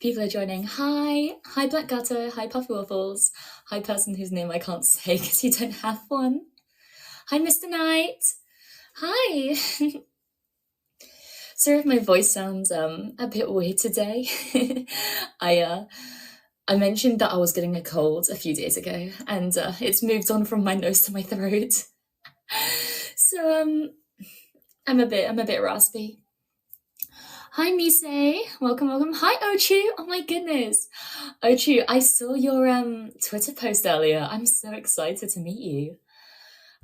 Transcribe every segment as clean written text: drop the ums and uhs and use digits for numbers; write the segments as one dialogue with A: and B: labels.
A: People are joining. Hi Black Gutter, hi Puffy Waffles, hi person whose name I can't say because you don't have one. Hi Mr. Knight, hi. Sorry if my voice sounds a bit weird today. I mentioned that I was getting a cold a few days ago, and it's moved on from my nose to my throat. So I'm a bit raspy. Hi Mise, welcome. Hi Ochu, oh my goodness. Ochu, I saw your Twitter post earlier. I'm so excited to meet you.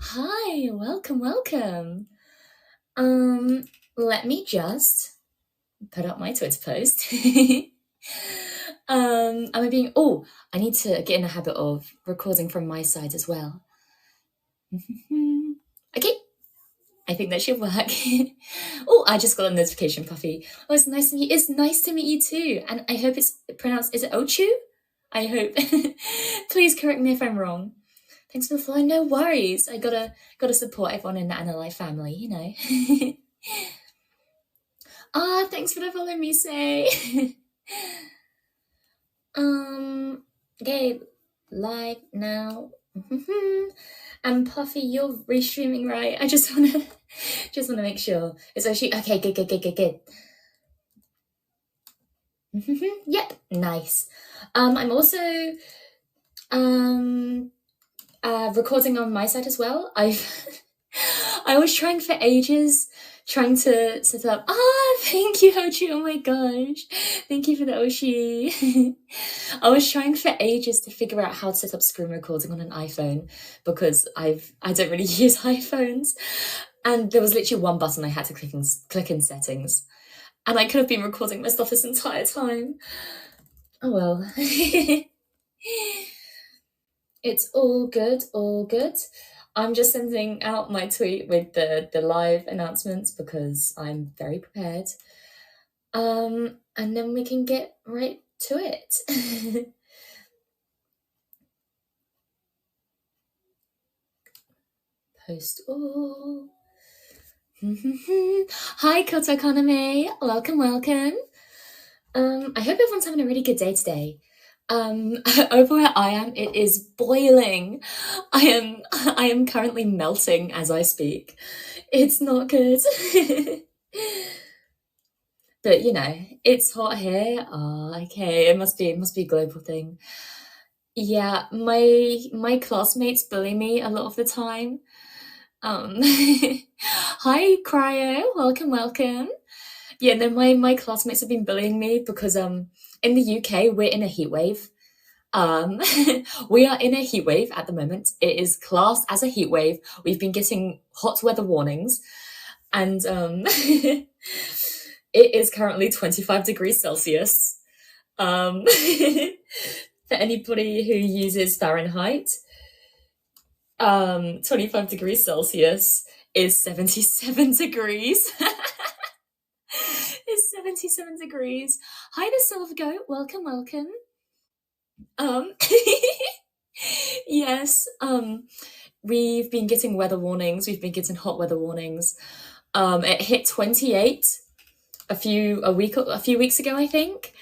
A: Hi, welcome. Let me just put up my Twitter post. I need to get in the habit of recording from my side as well. Okay, I think that should work. I just got a notification, Puffy. Oh, it's nice to meet you. It's nice to meet you too. And I hope it's pronounced, is it Ochu? I hope. Please correct me if I'm wrong. Thanks for the follow. No worries. I gotta support everyone in the AniLive family, you know. Thanks for the follow, Mise. Okay, live now. And Puffy, you're restreaming, right? I just wanna make sure. It's actually okay. Good. Yep, nice. I'm also recording on my side as well. I was trying for ages, trying to set up. Thank you, Hochi. Oh my gosh, thank you for the Oshi. I was trying for ages to figure out how to set up screen recording on an iPhone because I don't really use iPhones, and there was literally one button I had to click in settings, and I could have been recording my stuff this entire time. Oh well. It's all good. I'm just sending out my tweet with the live announcements because I'm very prepared. And then we can get right to it. Post all. Hi, Koto Kaname. Welcome. I hope everyone's having a really good day today. Over where I am, it is boiling. I am currently melting as I speak. It's not good. But you know, it's hot here. Okay, it must be a global thing. Yeah, my classmates bully me a lot of the time. Hi Cryo, welcome. Yeah, no, my classmates have been bullying me because in the UK we're in a heat wave. We are in a heat wave at the moment. It is classed as a heat wave. We've been getting hot weather warnings, and it is currently 25 degrees Celsius. For anybody who uses Fahrenheit, 25 degrees Celsius is 77 degrees. It's 77 degrees. Hi to Silver Goat, welcome. Yes, we've been getting weather warnings. We've been getting hot weather warnings. It hit 28 a few weeks ago, I think,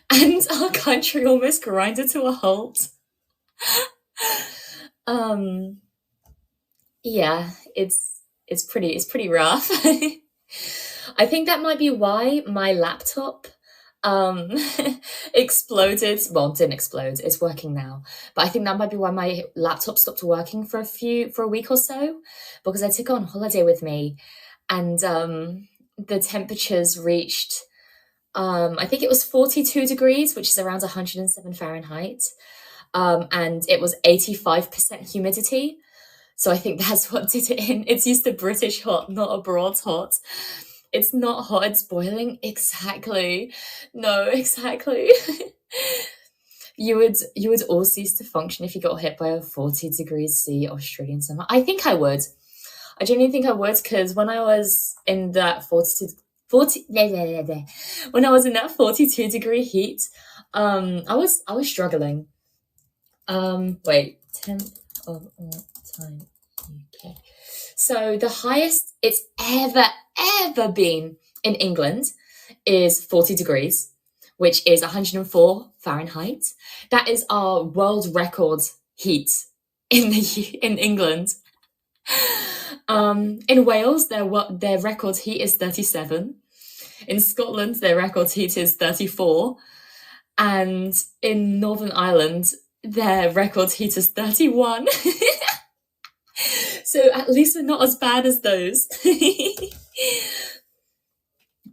A: and our country almost grinded to a halt. Yeah, it's pretty rough. I think that might be why my laptop exploded. Well, didn't explode. It's working now. But I think that might be why my laptop stopped working for a week or so, because I took it on holiday with me, and the temperatures reached I think it was 42 degrees, which is around 107 Fahrenheit. And it was 85% humidity. So I think that's what did it in. It's used to British hot, not abroad hot. It's not hot, it's boiling. Exactly. No, exactly. You would all cease to function if you got hit by a 40 degrees C Australian summer. I think I would. I genuinely think I would, because when I was in that 42 degree heat, I was struggling. Wait, 10th of all time UK. So the highest it's ever been in England is 40 degrees, which is 104 Fahrenheit. That is our world record heat in England. In Wales, their record heat is 37. In Scotland, their record heat is 34. And in Northern Ireland, their record heat is 31. So at least we're not as bad as those.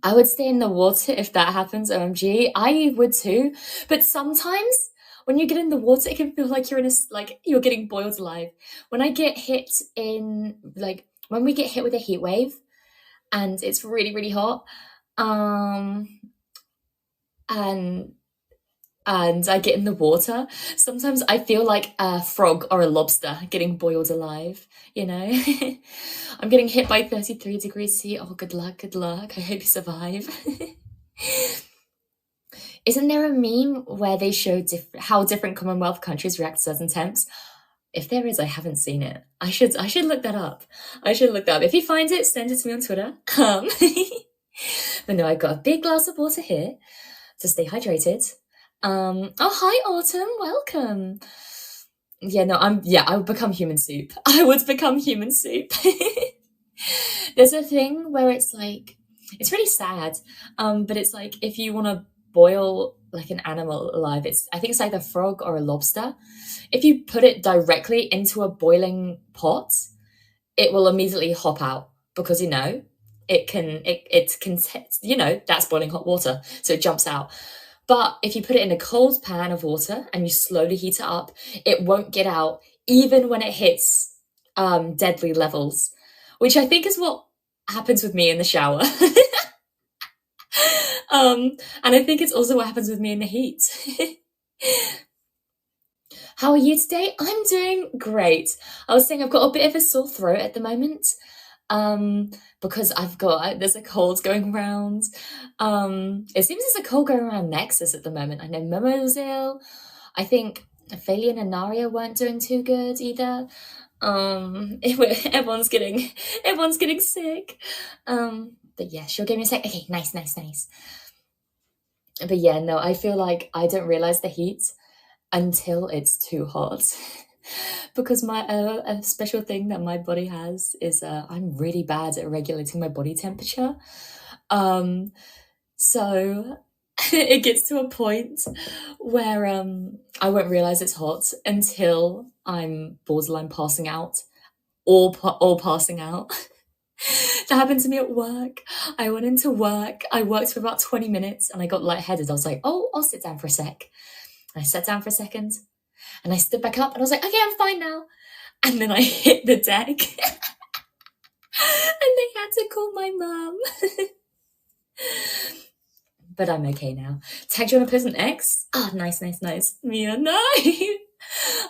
A: I would stay in the water if that happens, OMG. I would too. But sometimes when you get in the water, it can feel like you're getting boiled alive. When I get hit when we get hit with a heat wave and it's really, really hot, and I get in the water, sometimes I feel like a frog or a lobster getting boiled alive, you know? I'm getting hit by 33 degrees C. Oh, good luck, good luck. I hope you survive. Isn't there a meme where they show how different Commonwealth countries react to certain temps? If there is, I haven't seen it. I should look that up. If you find it, send it to me on Twitter. But no, I've got a big glass of water here to stay hydrated. Oh, hi, Autumn. Welcome. Yeah, no, I would become human soup. I would become human soup. There's a thing where it's like, it's really sad, but it's like if you want to boil like an animal alive, I think it's like a frog or a lobster. If you put it directly into a boiling pot, it will immediately hop out because, it can, that's boiling hot water. So it jumps out. But if you put it in a cold pan of water and you slowly heat it up, it won't get out even when it hits deadly levels, which I think is what happens with me in the shower. And I think it's also what happens with me in the heat. How are you today? I'm doing great. I was saying I've got a bit of a sore throat at the moment. Because there's a cold going around. It seems there's a cold going around Nexas at the moment. I know Momo's ill. I think Ophelia and Naria weren't doing too good either. Everyone's getting sick. But yeah, she'll give me a sec. Okay, nice. But yeah, no, I feel like I don't realize the heat until it's too hot. Because a special thing that my body has is I'm really bad at regulating my body temperature. So it gets to a point where I won't realize it's hot until I'm borderline passing out or passing out. That happened to me at work. I went into work. I worked for about 20 minutes and I got lightheaded. I was like, oh, I'll sit down for a sec. And I sat down for a second. And I stood back up and I was like, okay, I'm fine now. And then I hit the deck. And they had to call my mum. But I'm okay now. Tag, do you want to post an X? Oh, nice. Mia, no.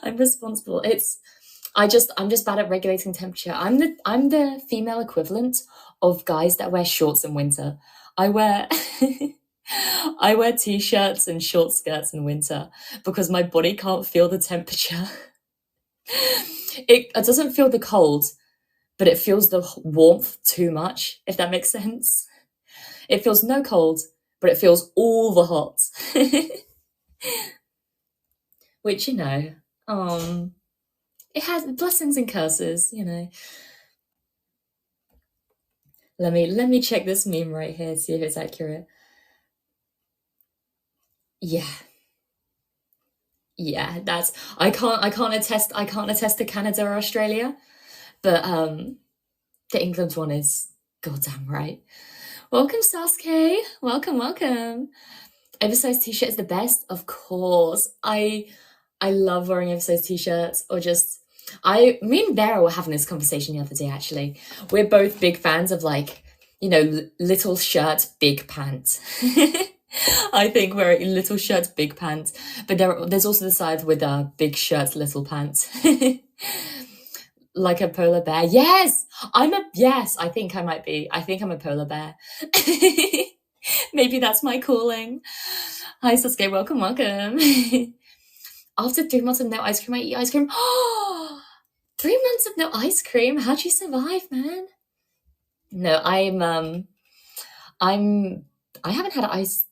A: I'm responsible. I'm just bad at regulating temperature. I'm the female equivalent of guys that wear shorts in winter. I wear t-shirts and short skirts in winter because my body can't feel the temperature. It doesn't feel the cold, but it feels the warmth too much, if that makes sense. It feels no cold, but it feels all the hot. Which, it has blessings and curses, Let me check this meme right here, see if it's accurate. Yeah, that's I can't attest to Canada or Australia, but the England one is goddamn right. Welcome, Sasuke. Welcome. Oversized t-shirt is the best, of course. I love wearing oversized t-shirts, or just me and Vera were having this conversation the other day, actually. We're both big fans of little shirt, big pants. I think we're little shirts, big pants, but there's also the side with big shirts, little pants. Like a polar bear. Yes, I think I might be. I think I'm a polar bear. Maybe that's my calling. Hi, Sasuke. Welcome. After 3 months of no ice cream, I eat ice cream. 3 months of no ice cream? How'd you survive, man? No, I haven't had ice.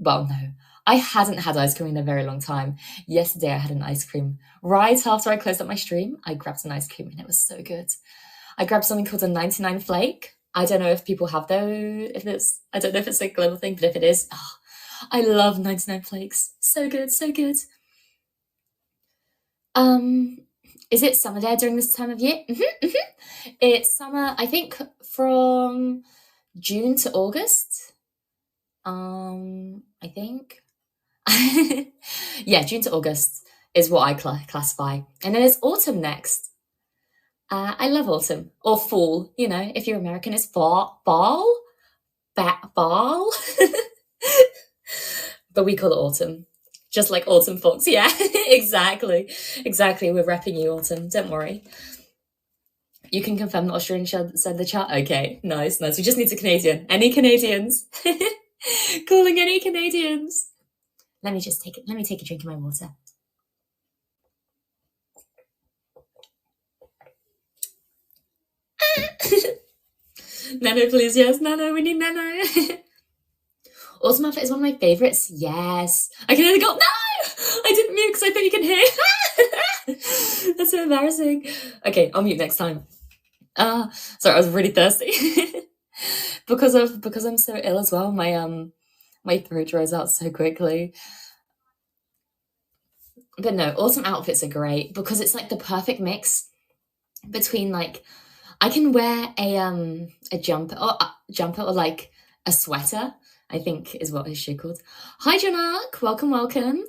A: Well, no, I hadn't had ice cream in a very long time. Yesterday I had an ice cream. Right after I closed up my stream, I grabbed an ice cream and it was so good. I grabbed something called a 99 flake. I don't know if people have those, I don't know if it's a global thing, but if it is, I love 99 flakes. So good, so good. Is it summer there during this time of year? It's summer, I think, from June to August. I think. Yeah, June to August is what I classify. And then it's autumn next. I love autumn. Or fall, if you're American, it's fall. Fall? Fall? But we call it autumn. Just like autumn fox. Yeah, exactly. We're repping you, autumn. Don't worry. You can confirm that Australian said the chat. Okay, nice. We just need a Canadian. Any Canadians? Calling any Canadians. Let me take a drink of my water. Nano, please. Yes, Nano. We need Nano. Autumn outfit is one of my favorites. Yes. I can hear the goal. No! I didn't mute because I thought you can hear. That's so embarrassing. Okay, I'll mute next time. Sorry, I was really thirsty. because I'm so ill as well. My throat dries out so quickly. But no, autumn outfits are great because it's like the perfect mix between like I can wear a jumper or like a sweater, I think is what it should be called. Hi, Janak. Welcome.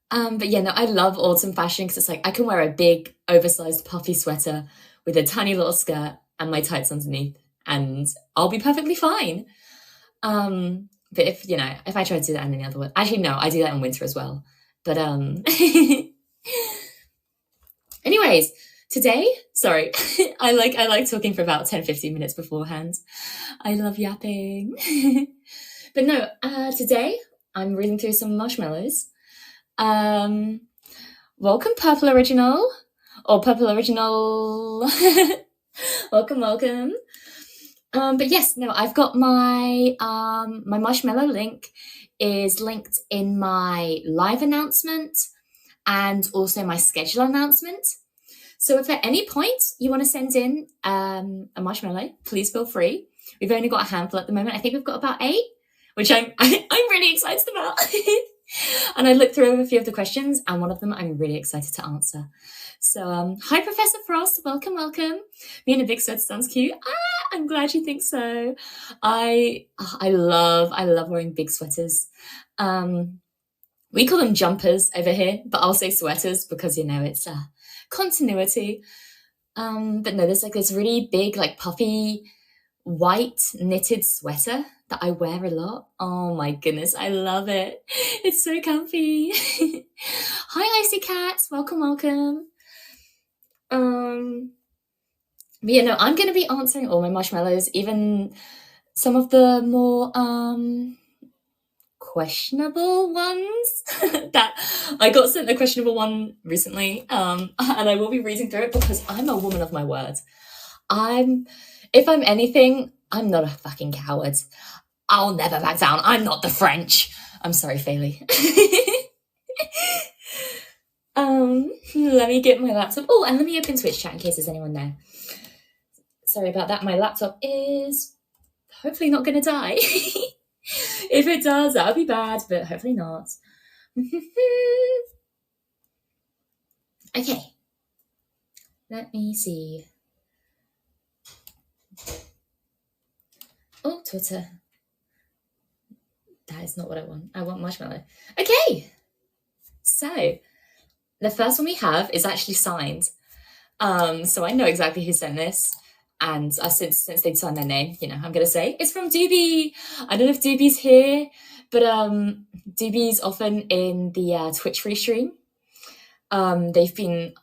A: But yeah, no, I love autumn fashion because it's like I can wear a big, oversized, puffy sweater with a tiny little skirt and my tights underneath, and I'll be perfectly fine. But if I try to do that in any other way, actually no, I do that in winter as well. But anyways, today, sorry, I like talking for about 10-15 minutes beforehand. I love yapping. But no, today I'm reading through some marshmallows. Welcome, Purple Original, or Purple Original. Welcome. But yes, no, I've got my my marshmallow link is linked in my live announcement and also my schedule announcement. So if at any point you want to send in a marshmallow, please feel free. We've only got a handful at the moment. I think we've got about 8, which I'm really excited about. And I looked through a few of the questions, and one of them I'm really excited to answer. So, hi, Professor Frost. Welcome. Me in a big sweater sounds cute. I'm glad you think so. I love wearing big sweaters. We call them jumpers over here, but I'll say sweaters because, it's continuity. But no, there's like this really big, like puffy, white knitted sweater that I wear a lot. Oh my goodness, I love it. It's so comfy. Hi, Icy Cats. Welcome. But yeah, no, I'm going to be answering all my marshmallows, even some of the more questionable ones. That I got sent a questionable one recently, and I will be reading through it because I'm a woman of my word. If I'm anything, I'm not a fucking coward. I'll never back down. I'm not the French. I'm sorry, Fayley. Let me get my laptop. Oh, and let me open Twitch chat in case there's anyone there. Sorry about that. My laptop is hopefully not going to die. If it does, that'll be bad, but hopefully not. Okay. Let me see. Oh, Twitter. That is not what I want. I want marshmallow. Okay. So, the first one we have is actually signed. So I know exactly who sent this. And since they signed their name, I'm going to say it's from Doobie. I don't know if Doobie's here, but Doobie's often in the Twitch free stream. They've been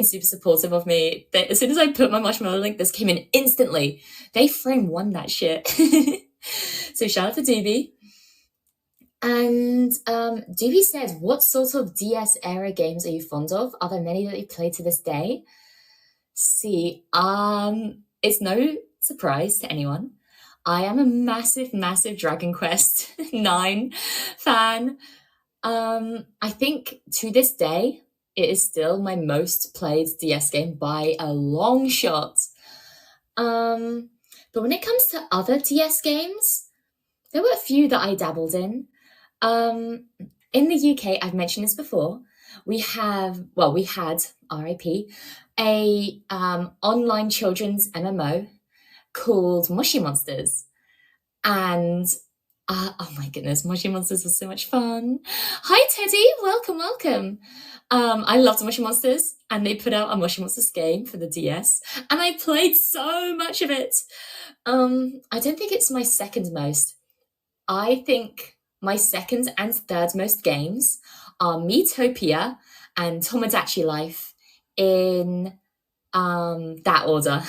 A: super supportive of me. As soon as I put my marshmallow link, this came in instantly. They frame won that shit. So shout out to Doobie. And Doobie said, what sort of DS era games are you fond of? Are there many that you play to this day? See, it's no surprise to anyone. I am a massive Dragon Quest 9 fan. I think to this day, it is still my most played DS game by a long shot. Um, but when it comes to other DS games, there were a few that I dabbled in. In the UK, I've mentioned this before. We had RIP, a online children's MMO called Mushy Monsters, and oh my goodness, Mushy Monsters was so much fun. Hi Teddy, welcome, welcome. I loved Mushy Monsters, and they put out a Mushy Monsters game for the DS, and I played so much of it. I don't think it's my second most. I think my second and third most games are Miitopia and Tomodachi Life in that order.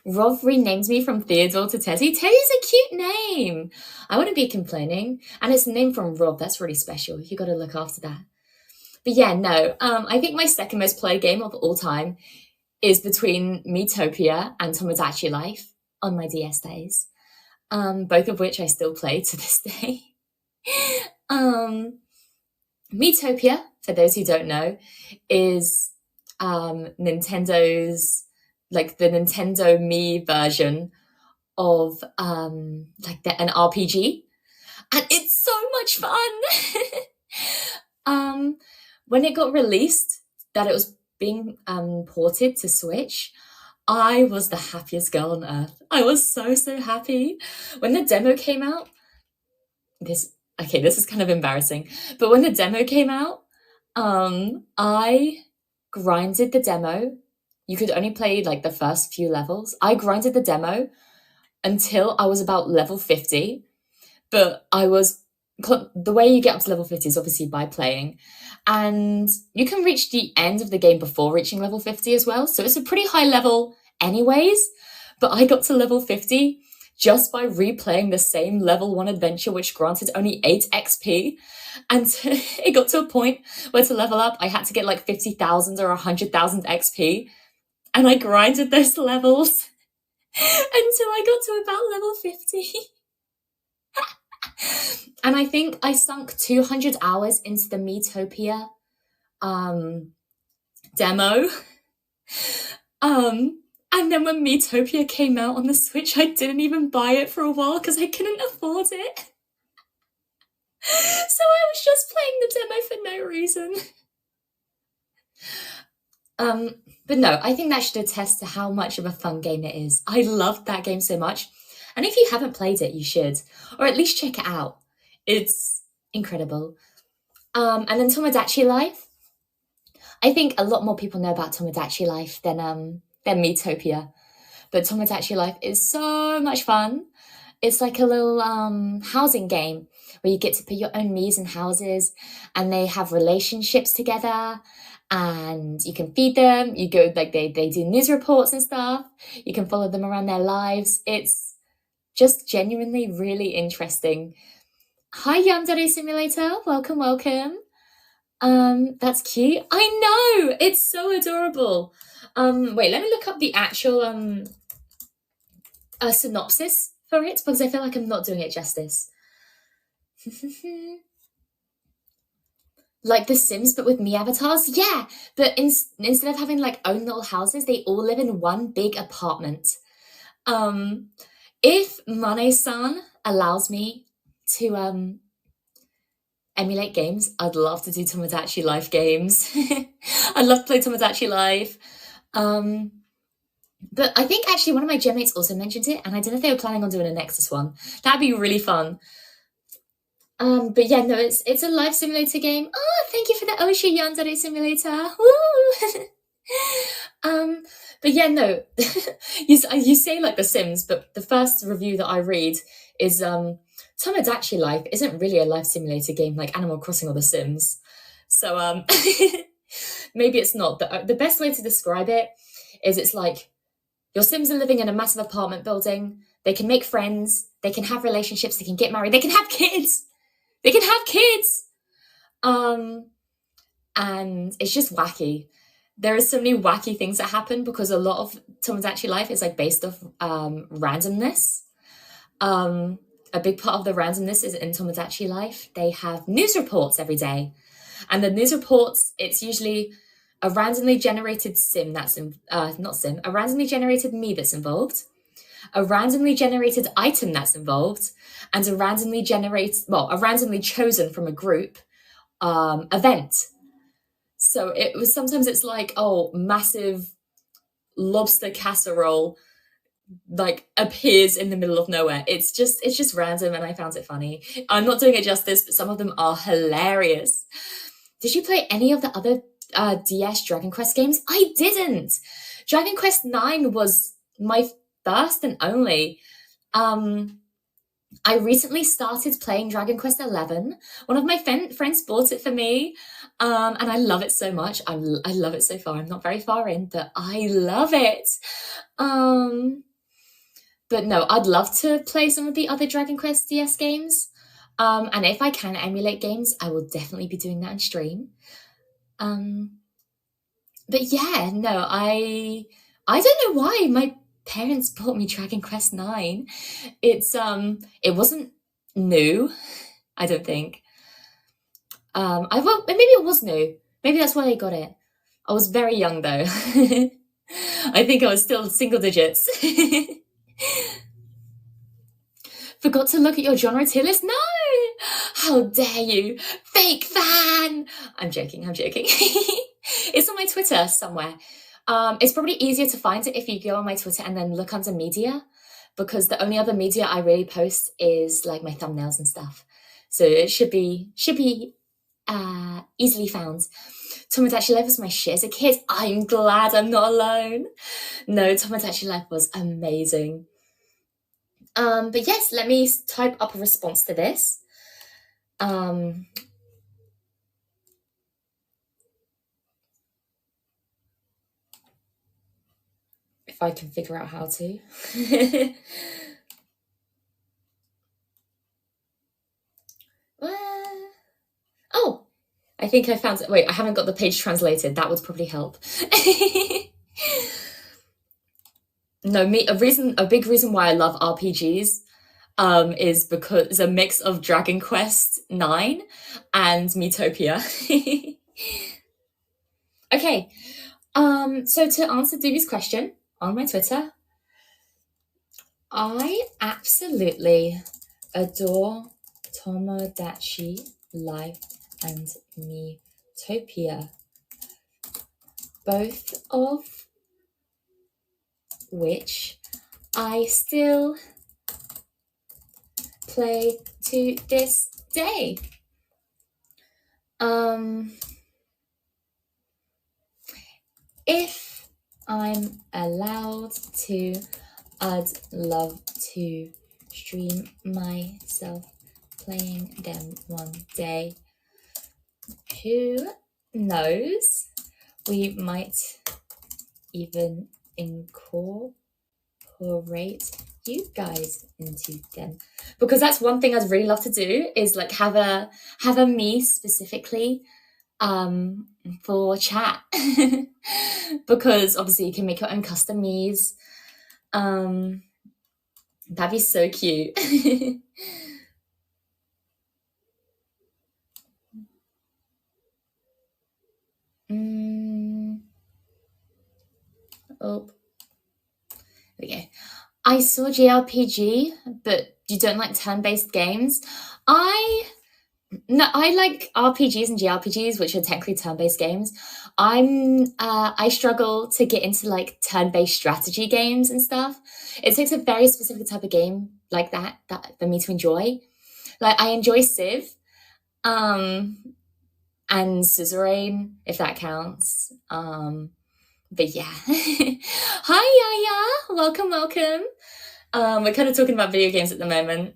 A: Rob renamed me from Theodore to Teddy. Teddy's a cute name. I wouldn't be complaining. And it's a name from Rob. That's really special. You got to look after that. But yeah, no. I think my second most played game of all time is between Miitopia and Tomodachi Life on my DS days. Both of which I still play to this day. Miitopia, for those who don't know, is Nintendo's, like the Nintendo Mii version of an RPG, and it's so much fun. When it got released, that it was being ported to Switch, I was the happiest girl on earth. I was so happy. When the demo came out, this is kind of embarrassing, but when the demo came out, I grinded the demo. You could only play like the first few levels. I grinded the demo until I was about level 50, but the way you get up to level 50 is obviously by playing, and you can reach the end of the game before reaching level 50 as well, so it's a pretty high level anyways. But I got to level 50 just by replaying the same level 1 adventure, which granted only 8 XP, and it got to a point where to level up I had to get like 50,000 or 100,000 XP, and I grinded those levels until I got to about level 50. And I think I sunk 200 hours into the Miitopia demo. And then when Miitopia came out on the Switch, I didn't even buy it for a while because I couldn't afford it. So I was just playing the demo for no reason. But no, I think that should attest to how much of a fun game it is. I loved that game so much. And if you haven't played it, you should. Or at least check it out. It's incredible. And then Tomodachi Life. I think a lot more people know about Tomodachi Life than Miitopia. But Tomodachi Life is so much fun. It's like a little housing game where you get to put your own Miis in houses, and they have relationships together, and you can feed them. You go, like, they do news reports and stuff. You can follow them around their lives. It's just genuinely really interesting. Hi, Yandere Simulator. Welcome, welcome. That's cute. I know, it's so adorable. Wait, let me look up the actual synopsis for it, because I feel like I'm not doing it justice. Like The Sims, but with Mii avatars? Yeah, but instead of having like own little houses, they all live in one big apartment. If Mane-san allows me to emulate games, I'd love to do Tomodachi Life games. I'd love to play Tomodachi Life. But I think actually one of my gem mates also mentioned it, and I don't know if they were planning on doing a Nexus one. That'd be really fun. But yeah, no, it's a life simulator game. Oh, thank you for the Oshi Yandere Simulator. Woo! But yeah, no, you say like The Sims, but the first review that I read is Tomodachi Life isn't really a life simulator game like Animal Crossing or The Sims. So maybe it's not. The best way to describe it is it's like your Sims are living in a massive apartment building. They can make friends. They can have relationships. They can get married. They can have kids. And it's just wacky. There are so many wacky things that happen because a lot of Tomodachi Life is like based off randomness. a big part of the randomness is in Tomodachi Life. They have news reports every day. And the news reports, it's usually a randomly generated sim that's, a randomly generated me that's involved, a randomly generated item that's involved, and a randomly chosen from a group event. So sometimes it's like, massive lobster casserole like appears in the middle of nowhere. It's just random, and I found it funny. I'm not doing it justice, but some of them are hilarious. Did you play any of the other DS Dragon Quest games? I didn't. Dragon Quest 9 was my first and only. I recently started playing Dragon Quest 11. One of my friends bought it for me, and I love it so much. I love it so far. I'm not very far in, but I love it. But no, I'd love to play some of the other Dragon Quest DS games. And if I can emulate games, I will definitely be doing that on stream. But yeah, no, I don't know why my parents bought me Dragon Quest 9. It wasn't new, I don't think. Maybe it was new. Maybe that's why I got it. I was very young though. I think I was still single digits. Forgot to look at your genre tier list? No! How dare you! Fake fan! I'm joking. It's on my Twitter somewhere. It's probably easier to find it if you go on my Twitter and then look under media, because the only other media I really post is like my thumbnails and stuff. So it should be easily found. Tomodachi Life was my shit as a kid. I'm glad I'm not alone. No, Tomodachi Life was amazing. But yes, let me type up a response to this. If I can figure out how to. Oh, I think I found it. Wait, I haven't got the page translated. That would probably help. No, a big reason why I love RPGs is because it's a mix of Dragon Quest 9 and Miitopia. Okay, so to answer Doobie's question on my Twitter, I absolutely adore Tomodachi Life and Miitopia, both of which I still play to this day. If I'm allowed to, I'd love to stream myself playing them one day. Who knows? We might even incorporate you guys into them, because that's one thing I'd really love to do, is like have a me specifically for chat. Because obviously you can make your own custom me's. That'd be so cute. Oh, there we go. I saw JRPG, but you don't like turn-based games. I like RPGs and JRPGs, which are technically turn-based games. I struggle to get into like turn-based strategy games and stuff. It takes a very specific type of game like that for me to enjoy. Like I enjoy Civ, and Suzerain, if that counts. But yeah. Hi Yaya, welcome. We're kind of talking about video games at the moment.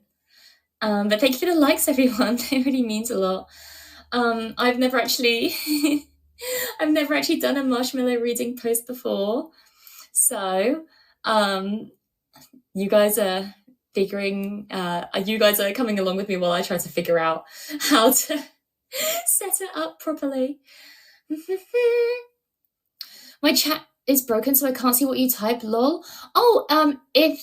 A: But thank you for the likes, everyone. It really means a lot. I've never actually done a Marshmallow reading post before. So, you guys are coming along with me while I try to figure out how to set it up properly. My chat is broken, so I can't see what you type, lol. Oh,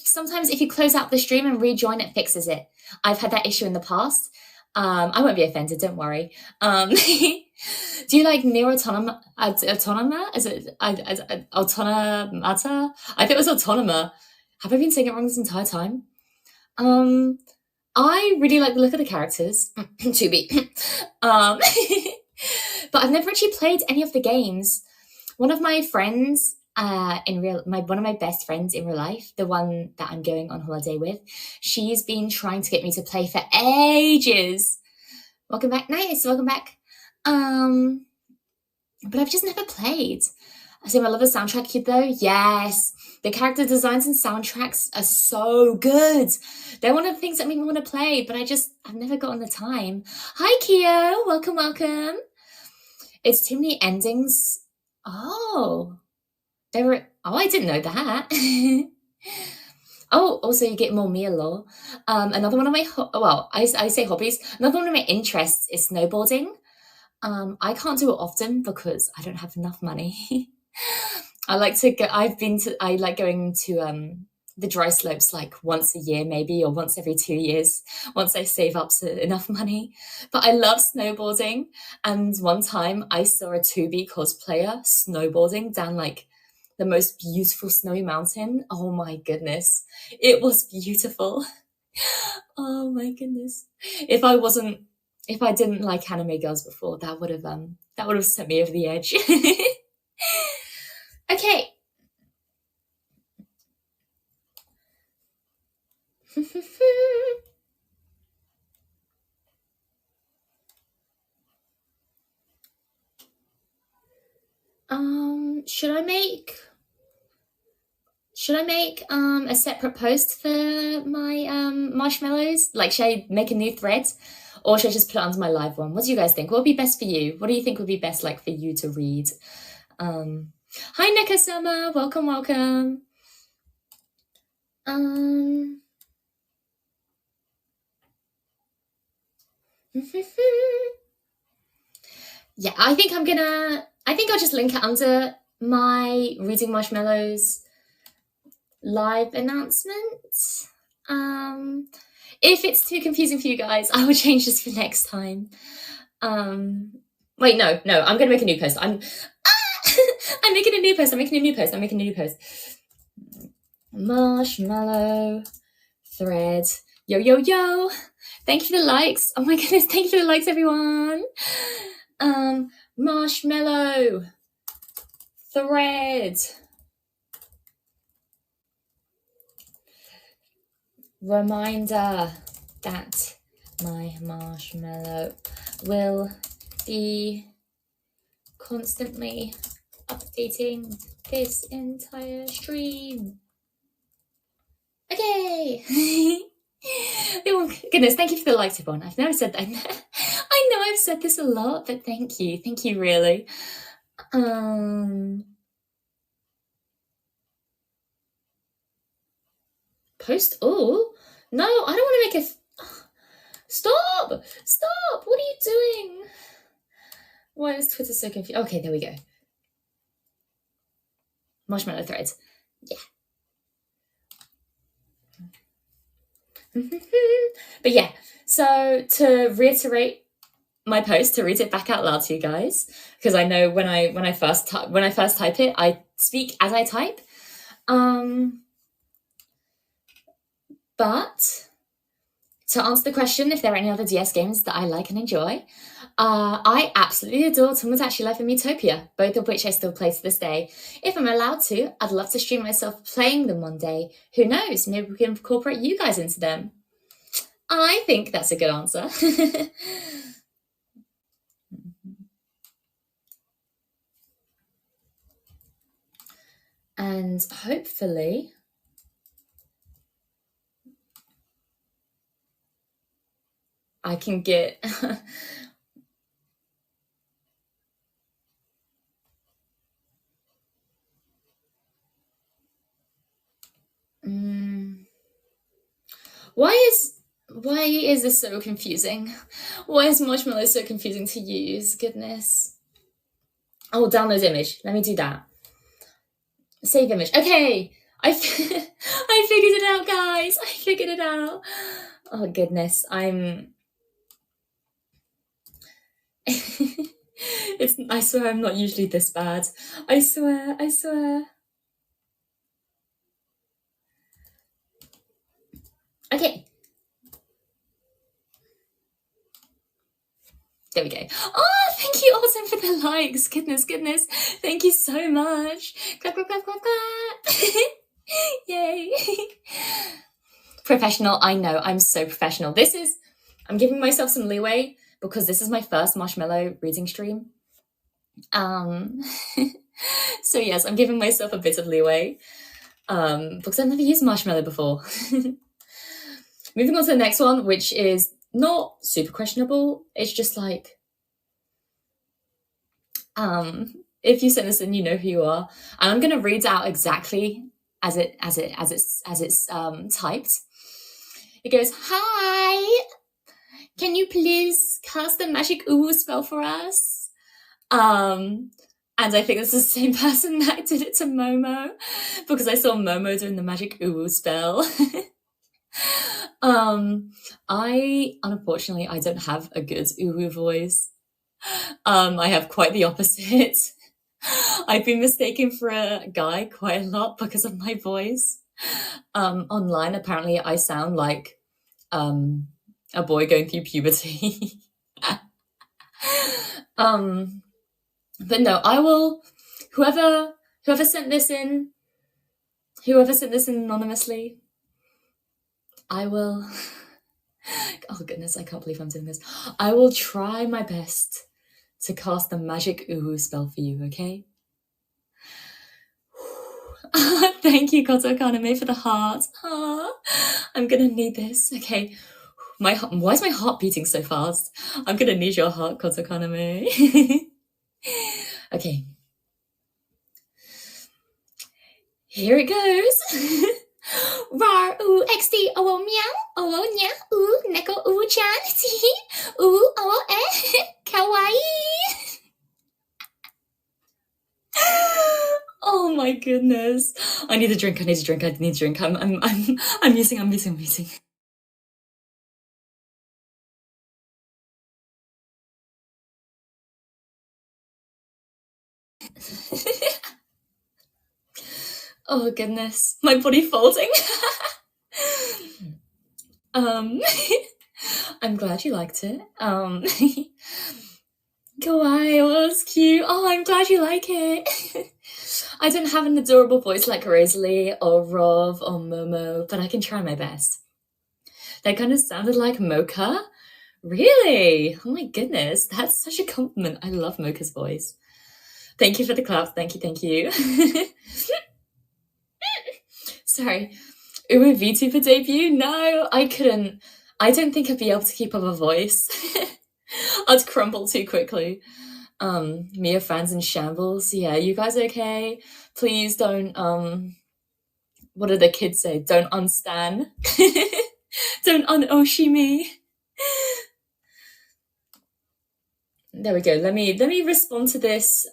A: sometimes if you close out the stream and rejoin, it fixes it. I've had that issue in the past. I won't be offended, don't worry. Do you like Near Autonoma? Is it Autonamata? I think it was Autonoma. Have I been saying it wrong this entire time? I really like the look of the characters. To be. But I've never actually played any of the games. One of my friends one of my best friends in real life, the one that I'm going on holiday with, she's been trying to get me to play for ages. Welcome back. Nice, welcome back. But I've just never played. I love the soundtrack though. Yes. The character designs and soundtracks are so good. They're one of the things that make me want to play, but I've never gotten the time. Hi, Keo. Welcome, welcome. It's too many endings. Oh. I didn't know that. Oh, also you get more Mia lore. Another one of my, I say hobbies. Another one of my interests is snowboarding. I can't do it often because I don't have enough money. I like going to the dry slopes like once a year maybe, or once every 2 years, once I save up enough money. But I love snowboarding. And one time I saw a 2B cosplayer snowboarding down like the most beautiful snowy mountain. Oh my goodness. It was beautiful. Oh my goodness. If I didn't like anime girls before, that would have sent me over the edge. Okay. Should I make a separate post for my marshmallows? Like, should I make a new thread, or should I just put it under my live one? What do you guys think? What would be best for you? What do you think would be best, like, for you to read? Hi, Nekasama. Welcome, welcome. Yeah, I think I'll just link it under my Reading Marshmallows live announcement. If it's too confusing for you guys, I will change this for next time. Wait, no, I'm going to make a new post. I'm making a new post. Marshmallow thread. Yo, yo, yo. Thank you for the likes. Oh my goodness, thank you for the likes, everyone. Marshmallow thread. Reminder that my marshmallow will be constantly updating this entire stream. Okay. Oh goodness, thank you for the likes, everyone. I've never said that. I know I've said this a lot, but thank you really. Post all? No, I don't want to make a stop, what are you doing? Why is Twitter so confused? Okay, there we go. Marshmallow threads. Yeah. But yeah, so to reiterate my post, to read it back out loud to you guys, because I know when I first type it, I speak as I type. But to answer the question, if there are any other DS games that I like and enjoy, I absolutely adore Tomodachi Life and Miitopia, both of which I still play to this day. If I'm allowed to, I'd love to stream myself playing them one day. Who knows? Maybe we can incorporate you guys into them. I think that's a good answer. And hopefully I can get Why is this so confusing? Why is Marshmallow so confusing to use? Goodness. Oh, download image. Let me do that. Save image. Okay, I figured it out, guys. I figured it out. Oh goodness, I swear I'm not usually this bad. I swear, I swear. Okay. There we go. Oh, thank you, Autumn, for the likes. Goodness, goodness. Thank you so much. Clap, clap, clap, clap, clap. Yay. Professional. I know. I'm so professional. I'm giving myself some leeway because this is my first Marshmallow reading stream. So yes, I'm giving myself a bit of leeway because I've never used Marshmallow before. Moving on to the next one, which is not super questionable. It's just like, if you send this in, you know who you are. And I'm going to read out exactly as it's typed. It goes, "Hi, can you please cast the magic uwu spell for us?" And I think it's the same person that did it to Momo because I saw Momo doing the magic uwu spell. Unfortunately, I don't have a good uwu voice. I have quite the opposite. I've been mistaken for a guy quite a lot because of my voice. Online, apparently, I sound like a boy going through puberty. But no, I will. Whoever sent this in anonymously, I will. Oh goodness, I can't believe I'm doing this. I will try my best to cast the magic uwu spell for you, okay? Thank you, Koto Kaname, for the heart. I'm gonna need this. Okay. Why is my heart beating so fast? I'm gonna need your heart, Koto Kaname. Okay. Here it goes. Rar xd meow nya neko chan ti kawaii. Oh my goodness. I need a drink. I'm muting. Oh goodness. My body folding. I'm glad you liked it. Kawaii, it was cute. Oh, I'm glad you like it. I don't have an adorable voice like Rosalie or Rov or Momo, but I can try my best. That kind of sounded like Mocha. Really? Oh my goodness, that's such a compliment. I love Mocha's voice. Thank you for the claps. Thank you. Sorry. Uwu V2 for debut? No, I couldn't. I don't think I'd be able to keep up a voice. I'd crumble too quickly. Mia fans in shambles. Yeah, you guys okay? Please don't, what do the kids say? Don't unstan. Don't un-oshi me. There we go. Let me respond to this.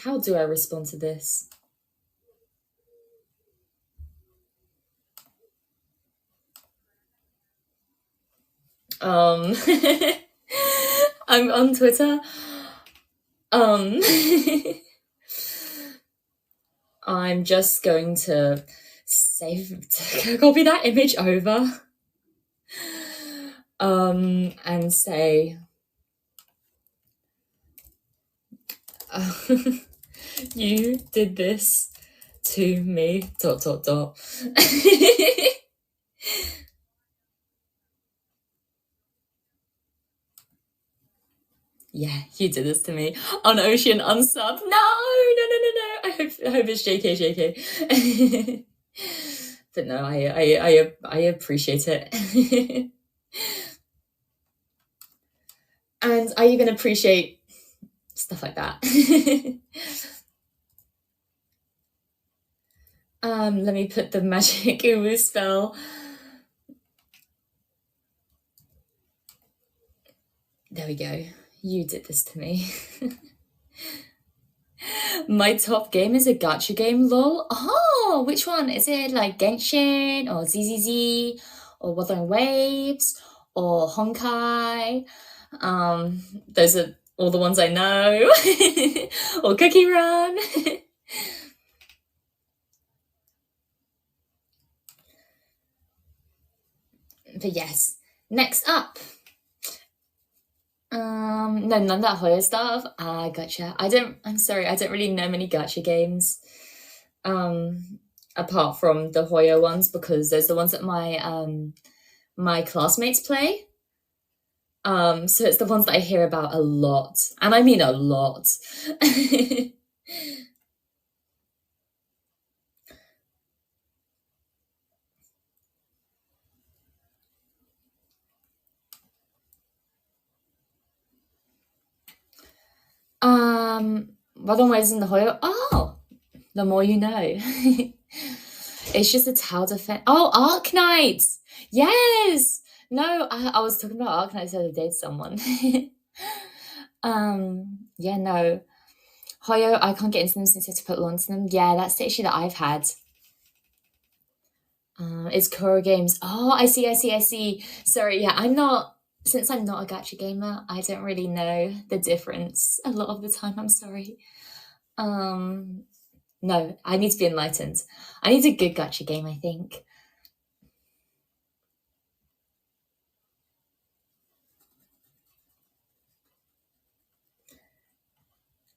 A: How do I respond to this? I'm on Twitter. I'm just going to copy that image over. And say, you did this to me, ... Yeah, you did this to me. On Ocean unsub. No. I hope it's JK. But no, I appreciate it. And I even appreciate stuff like that. Let me put the magic uwu spell. There we go. You did this to me. My top game is a gacha game, lol. Oh, which one? Is it like Genshin or ZZZ or Wuthering Waves or Honkai? Those are all the ones I know. Or Cookie Run. But yes, next up. No, none of that Hoyo stuff. Ah, gotcha. I'm sorry, I don't really know many gacha games. Apart from the Hoyo ones, because those are the ones that my classmates play. So it's the ones that I hear about a lot. And I mean a lot. Rather ways in the Hoyo. Oh, the more you know. It's just a tower defense. Oh, Arknights! Yes! No, I was talking about Arknights the other day to someone. Yeah, no. Hoyo, I can't get into them since you have to put launch them. Yeah, that's the issue that I've had. It's Kuro Games. Oh, I see. Sorry, yeah, since I'm not a gacha gamer, I don't really know the difference a lot of the time. I'm sorry. No, I need to be enlightened. I need a good gacha game, I think.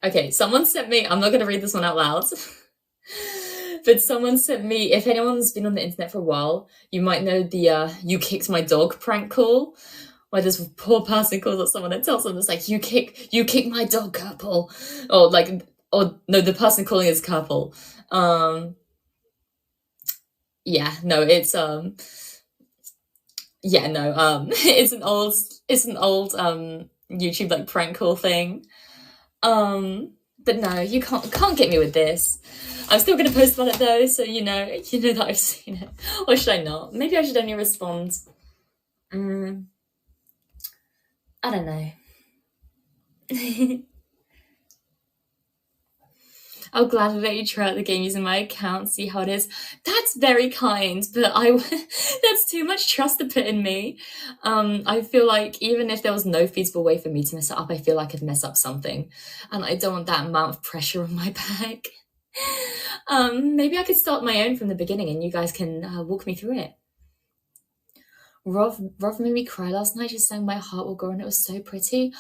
A: Okay, someone sent me, I'm not going to read this one out loud, but someone sent me, if anyone's been on the internet for a while, you might know the you kicked my dog prank call, where this poor person calls up someone and tells them, it's like, you kick my dog, couple. Or no, the person calling is couple. Yeah, no, it's, yeah, no, it's an old, YouTube, like, prank call thing. But no, you can't get me with this. I'm still gonna post about it though, so you know that I've seen it. Or should I not? Maybe I should only respond. I don't know. I'll gladly let you try out the game using my account, see how it is. That's very kind, but that's too much trust to put in me. I feel like even if there was no feasible way for me to mess it up, I feel like I'd mess up something. And I don't want that amount of pressure on my back. Maybe I could start my own from the beginning and you guys can walk me through it. Rov made me cry last night. She sang My Heart Will Go and it was so pretty.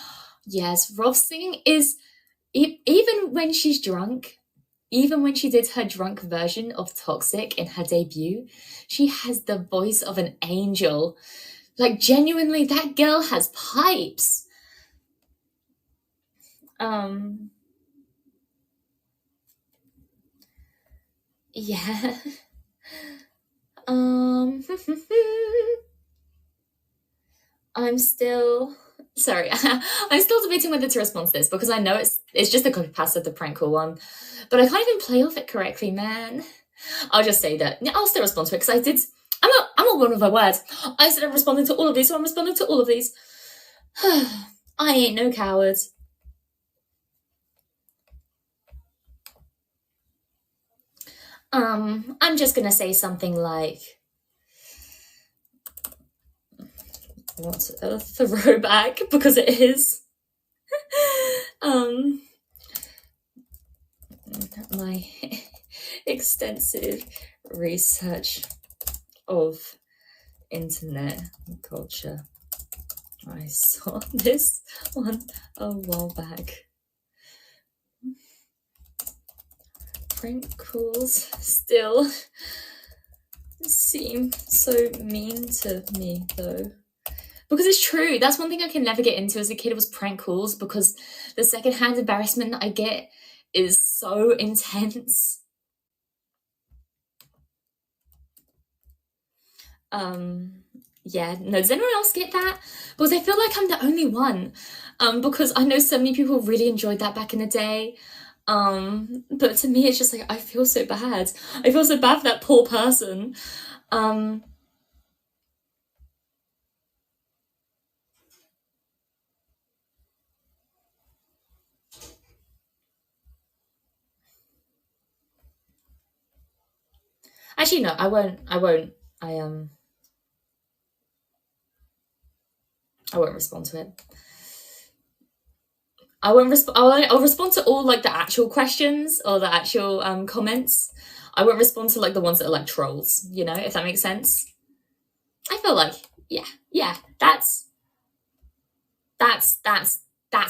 A: Yes, Rov's singing is, even when she's drunk, even when she did her drunk version of Toxic in her debut, she has the voice of an angel. Like, genuinely, that girl has pipes. Yeah. I'm still sorry. I'm still debating whether to respond to this because I know it's just a copy paste of the prank call one, but I can't even play off it correctly, man. I'll just say that I'll still respond to it because I did. I'm a woman of my word. I said I'm responding to all of these, so I'm responding to all of these. I ain't no coward. I'm just gonna say something like, "What a throwback," because it is. My extensive research of internet culture. I saw this one a while back. Prank calls still seem so mean to me though. Because it's true. That's one thing I can never get into as a kid was prank calls because the secondhand embarrassment that I get is so intense. Yeah, no, does anyone else get that? Because I feel like I'm the only one. Because I know so many people really enjoyed that back in the day. But to me, it's just like, I feel so bad. I feel so bad for that poor person. Actually, no, I won't. I won't respond to it. I won't respond. I'll respond to all like the actual questions or the actual comments. I won't respond to like the ones that are like trolls. You know, if that makes sense. I feel like yeah. That's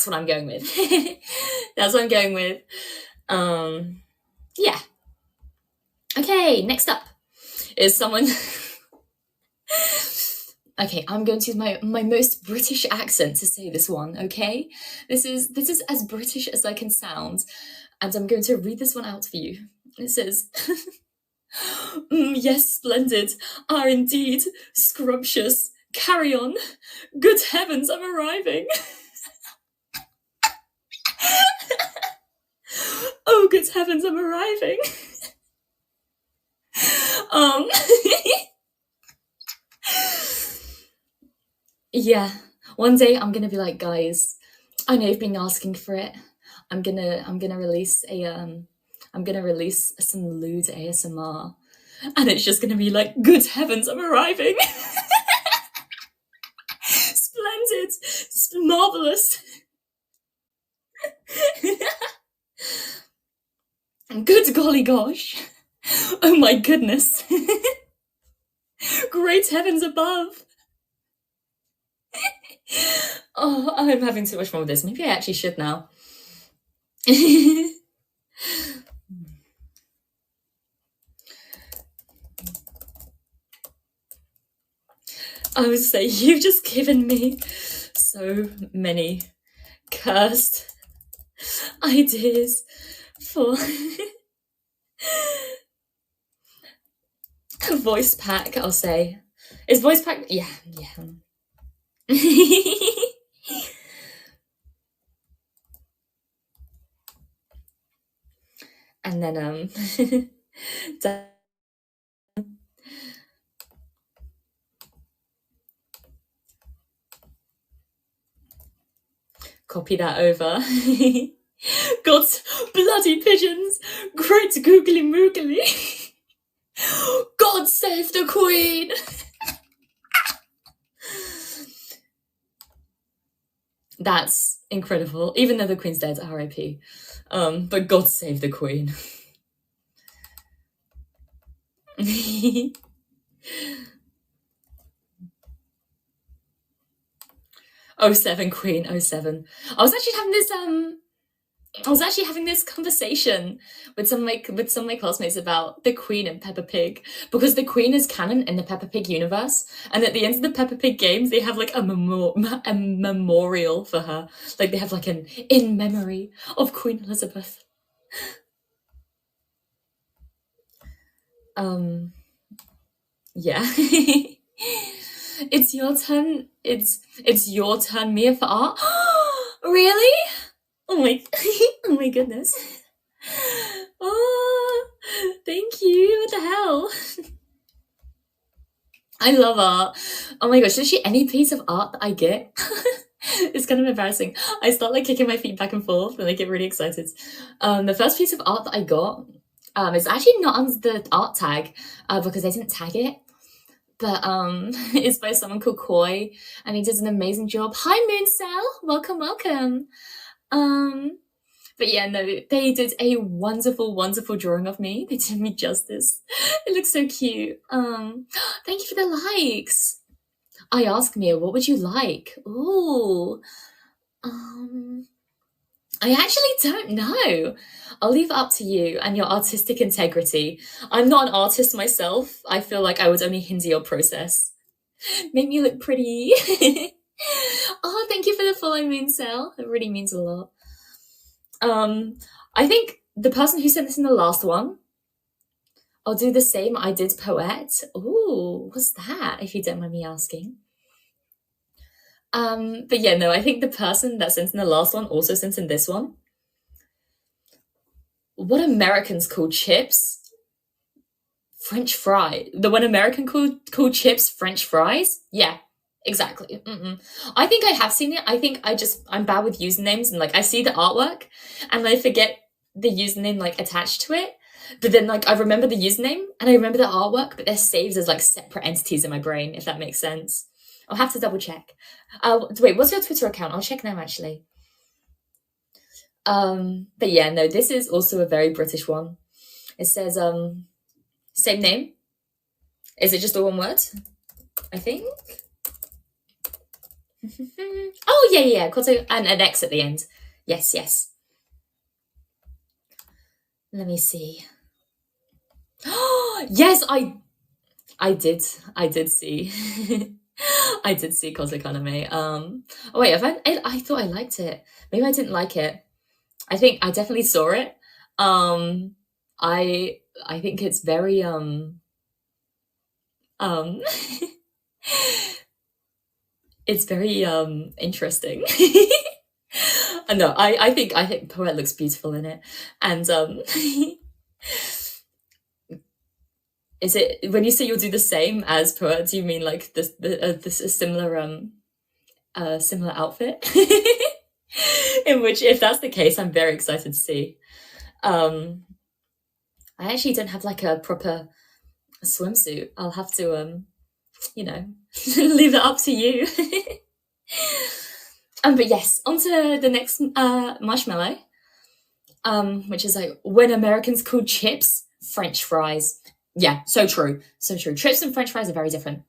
A: what I'm going with. That's what I'm going with. Yeah. Okay, next up is someone. Okay, I'm going to use my most British accent to say this one, okay? This is as British as I can sound, and I'm going to read this one out for you. It says, yes, splendid, are indeed scrumptious. Carry on. Good heavens, I'm arriving. Oh, good heavens, I'm arriving. Yeah, one day I'm gonna be like, guys, I know you've been asking for it. I'm gonna release some lewd ASMR, and it's just gonna be like, good heavens, I'm arriving. Splendid, marvelous. Good golly gosh. Oh my goodness. Great heavens above. Oh, I'm having too much fun with this. Maybe I actually should now. I would say you've just given me so many cursed ideas for a voice pack, I'll say. Is voice pack? Yeah. And then copy that over. God's bloody pigeons, great googly moogly. God save the Queen. That's incredible. Even though the Queen's dead, R.I.P. But God save the Queen. 07 Queen, 07. I was actually having this conversation with some of my classmates about the Queen and Peppa Pig, because the Queen is canon in the Peppa Pig universe, and at the end of the Peppa Pig games they have like a memorial for her. Like they have like an in memory of Queen Elizabeth. Yeah. It's your turn. It's your turn, Mia, for art. Really? Oh my goodness. Oh, thank you. What the hell? I love art. Oh my gosh, literally any piece of art that I get, it's kind of embarrassing. I start like kicking my feet back and forth and I get really excited. The first piece of art that I got, it's actually not on the art tag because I didn't tag it. But it's by someone called Koi, and he did an amazing job. Hi, Mooncell! Welcome. But yeah, no, they did a wonderful drawing of me. They did me justice. It looks so cute. Thank you for the likes. I asked Mia, what would you like? Ooh. I actually don't know. I'll leave it up to you and your artistic integrity. I'm not an artist myself. I feel like I would only hinder your process. Make me look pretty. Oh, thank you for the follow, Mooncell. It really means a lot. I think the person who sent this in the last one, I'll do the same. I did Poet. Ooh, what's that, if you don't mind me asking? But yeah, no, I think the person that sent in the last one also sent in this one. What Americans call chips? French fry. The one American call chips French fries? Yeah, exactly. I think I have seen it. I think I'm bad with usernames, and like I see the artwork and I forget the username like attached to it. But then, like, I remember the username and I remember the artwork, but they're saved as like separate entities in my brain, if that makes sense. I'll have to double check. Wait, what's your Twitter account? I'll check now, actually. But yeah, no, this is also a very British one. It says, same name. Is it just the one word? I think. Oh, yeah. And an X at the end. Yes. Let me see. Yes, I did see. I did see Cosmic Anime. Oh wait, I thought I liked it. Maybe I didn't like it. I think I definitely saw it. I think it's very it's very interesting. No, I think Poet looks beautiful in it, and is it when you say you'll do the same as Poet? Do you mean like this similar similar outfit? In which, if that's the case, I'm very excited to see. I actually don't have like a proper swimsuit. I'll have to leave that up to you. But yes, on to the next Marshmallow, which is like, when Americans call chips French fries. Yeah, so true. Chips and French fries are very different.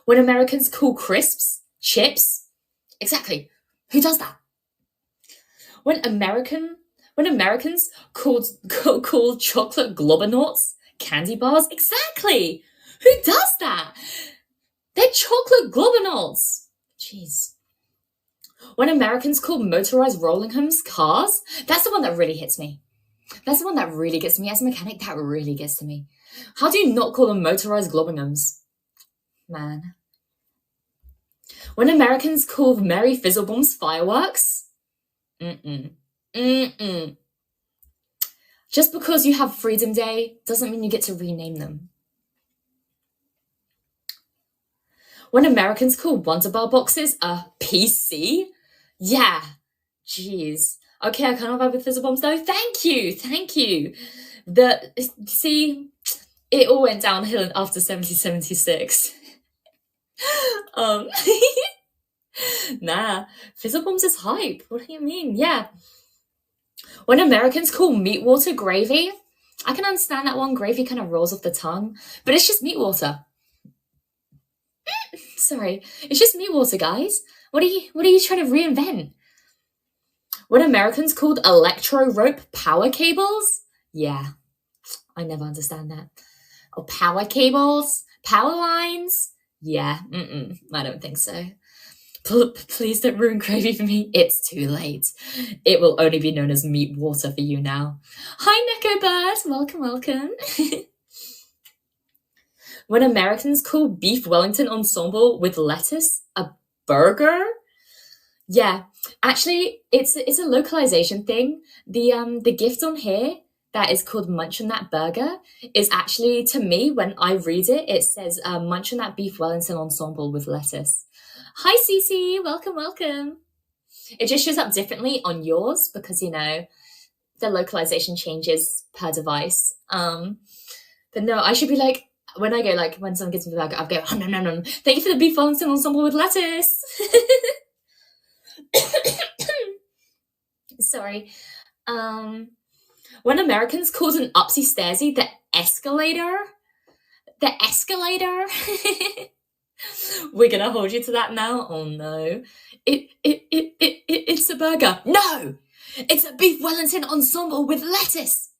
A: When Americans call crisps chips, exactly. Who does that? When Americans call chocolate globonauts candy bars, exactly. Who does that? They're chocolate globonauts. Jeez. When Americans call motorized rolling homes cars, that's the one that really hits me. That's the one that really gets me. As a mechanic, that really gets to me. How do you not call them motorized globingums? Man. When Americans call Merry Fizzlebombs fireworks? Just because you have Freedom Day doesn't mean you get to rename them. When Americans call Wonder Bar boxes a PC? Yeah. Jeez. Okay, I kind of vibe with Fizzlebombs though. Thank you. See, it all went downhill after 1776. Nah, Fizzlebombs is hype. What do you mean? Yeah. When Americans call meat water gravy, I can understand that one. Gravy kind of rolls off the tongue, but it's just meat water. Sorry, it's just meat water, guys. What are you trying to reinvent? When Americans called electro rope power cables? Yeah, I never understand that. Oh, power cables? Power lines? Yeah, I don't think so. Please don't ruin gravy for me. It's too late. It will only be known as meat water for you now. Hi, Neko Bird. Welcome. When Americans call beef Wellington ensemble with lettuce a burger? Yeah, actually, it's a localization thing. The gift on here that is called Munch on That Burger is actually, to me, when I read it, it says Munch on That beef Wellington ensemble with lettuce. Hi, Cece. Welcome. It just shows up differently on yours because, the localization changes per device. But no, I should be like, when I go, like, when someone gives me the burger, I'll go, oh, no. Thank you for the beef Wellington ensemble with lettuce. Sorry. When Americans called an upsy stairsy the escalator, we're gonna hold you to that now. Oh no, it's a burger. No, it's a beef Wellington ensemble with lettuce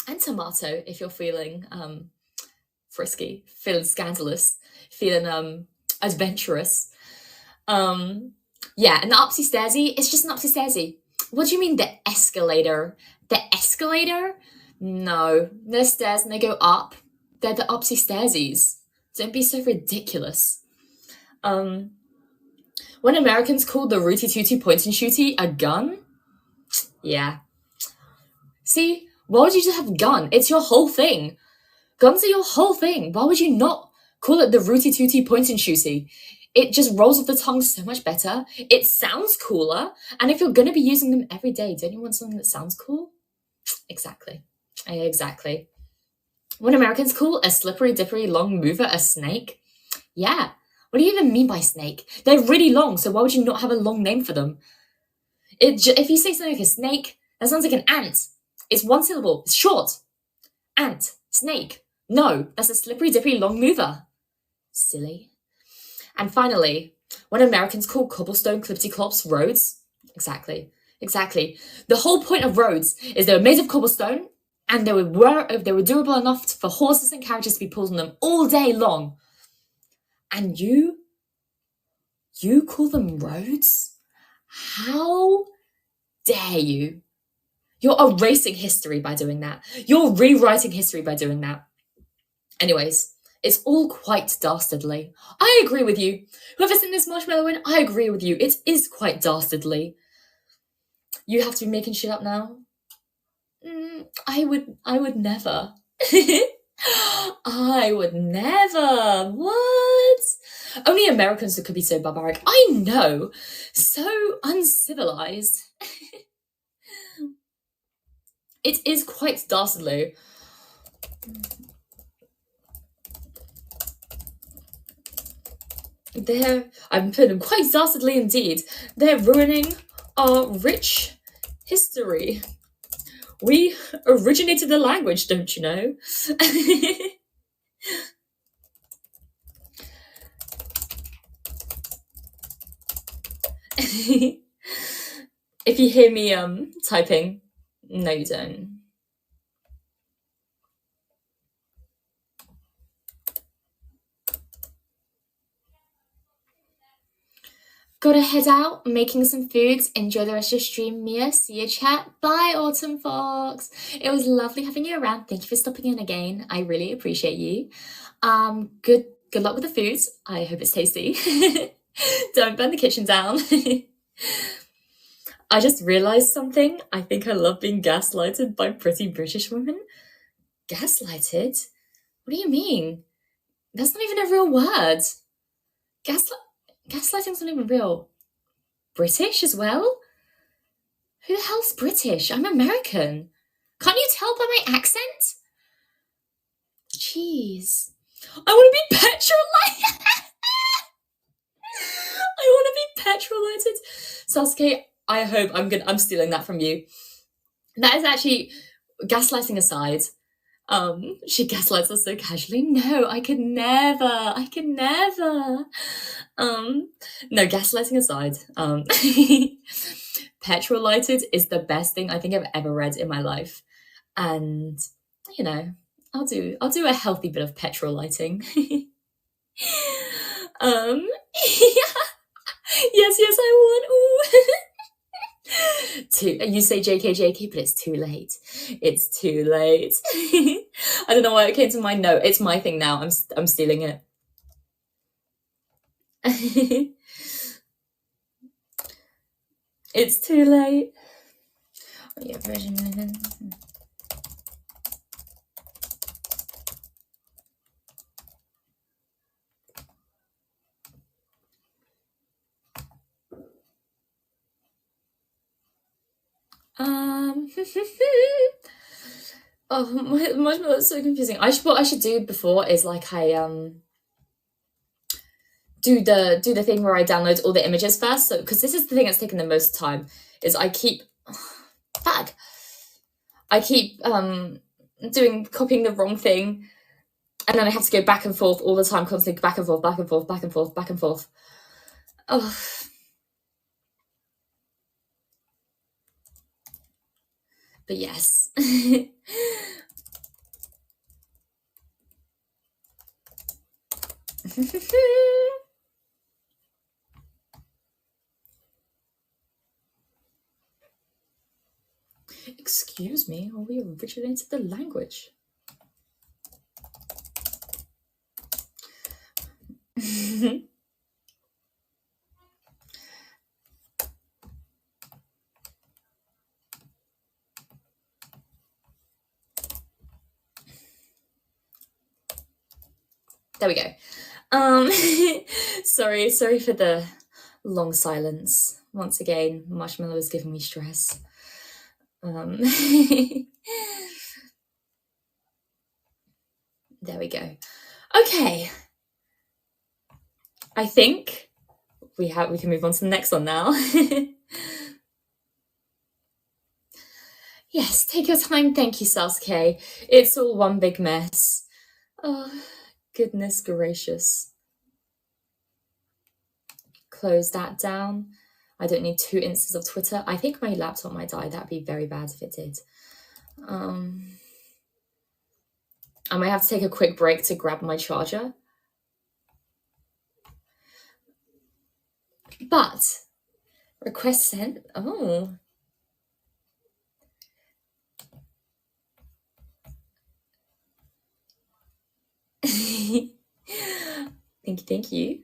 A: and tomato. If you're feeling frisky, feeling scandalous, feeling adventurous. Yeah, and the upsy stairsy, it's just an upsy stairsy. What do you mean the escalator? The escalator? No, there's stairs and they go up. They're the upsy stairsies. Don't be so ridiculous. When Americans called the Rooty Tooty Point and Shooty a gun? Yeah. See, why would you just have gun? It's your whole thing. Guns are your whole thing. Why would you not call it the Rooty Tooty Point and Shooty? It just rolls off the tongue so much better. It sounds cooler. And if you're going to be using them every day, don't you want something that sounds cool? Exactly. Exactly. When Americans call a slippery, dippery, long mover a snake, yeah. What do you even mean by snake? They're really long, so why would you not have a long name for them? If you say something like a snake, that sounds like an ant. It's one syllable. It's short. Ant. Snake. No, that's a slippery, dippery, long mover. Silly. And finally, when Americans call cobblestone clippity-clops roads, exactly. The whole point of roads is they were made of cobblestone, and they were durable enough for horses and carriages to be pulled on them all day long. And you call them roads? How dare you? You're erasing history by doing that. You're rewriting history by doing that. Anyways, it's all quite dastardly. I agree with you. Whoever sent this marshmallow in, I agree with you. It is quite dastardly. You have to be making shit up now? I would never. I would never. What? Only Americans could be so barbaric. I know. So uncivilized. It is quite dastardly. I'm putting quite dastardly indeed. They're ruining our rich history. We originated the language, don't you know? If you hear me typing, no you don't. Gotta head out, making some foods. Enjoy the rest of your stream, Mia. See you, chat. Bye, Autumn Fox. It was lovely having you around. Thank you for stopping in again. I really appreciate you. Good luck with the foods. I hope it's tasty. Don't burn the kitchen down. I just realized something. I think I love being gaslighted by pretty British women. Gaslighted? What do you mean? That's not even a real word. Gaslighting's not even real. British as well? Who the hell's British? I'm American. Can't you tell by my accent? Jeez. I want to be petrolated. I want to be petrolated. Sasuke, I hope I'm stealing that from you. That is actually, gaslighting aside, she gaslights us so casually. No, I could never. No, gaslighting aside, petrolated is the best thing I think I've ever read in my life. And, you know, I'll do a healthy bit of petrolighting. Yes, I want. You say JK, but it's too late. It's too late. I don't know why it came to mind. No, it's my thing now. I'm stealing it. It's too late. Oh, yeah, version. Oh, Marshmallow is so confusing. What I should do before is like I do the thing where I download all the images first. So because this is the thing that's taken the most time is I keep copying the wrong thing, and then I have to go back and forth all the time, constantly back and forth. Oh. But yes. Excuse me, are we originated the language? There we go. Sorry for the long silence. Once again, Marshmallow is giving me stress. There we go. Okay. I think we can move on to the next one now. Yes, take your time. Thank you, Sasuke. It's all one big mess. Oh, goodness gracious. Close that down. I don't need 2 instances of Twitter. I think my laptop might die. That'd be very bad if it did. I might have to take a quick break to grab my charger. But request sent. Oh. Thank you.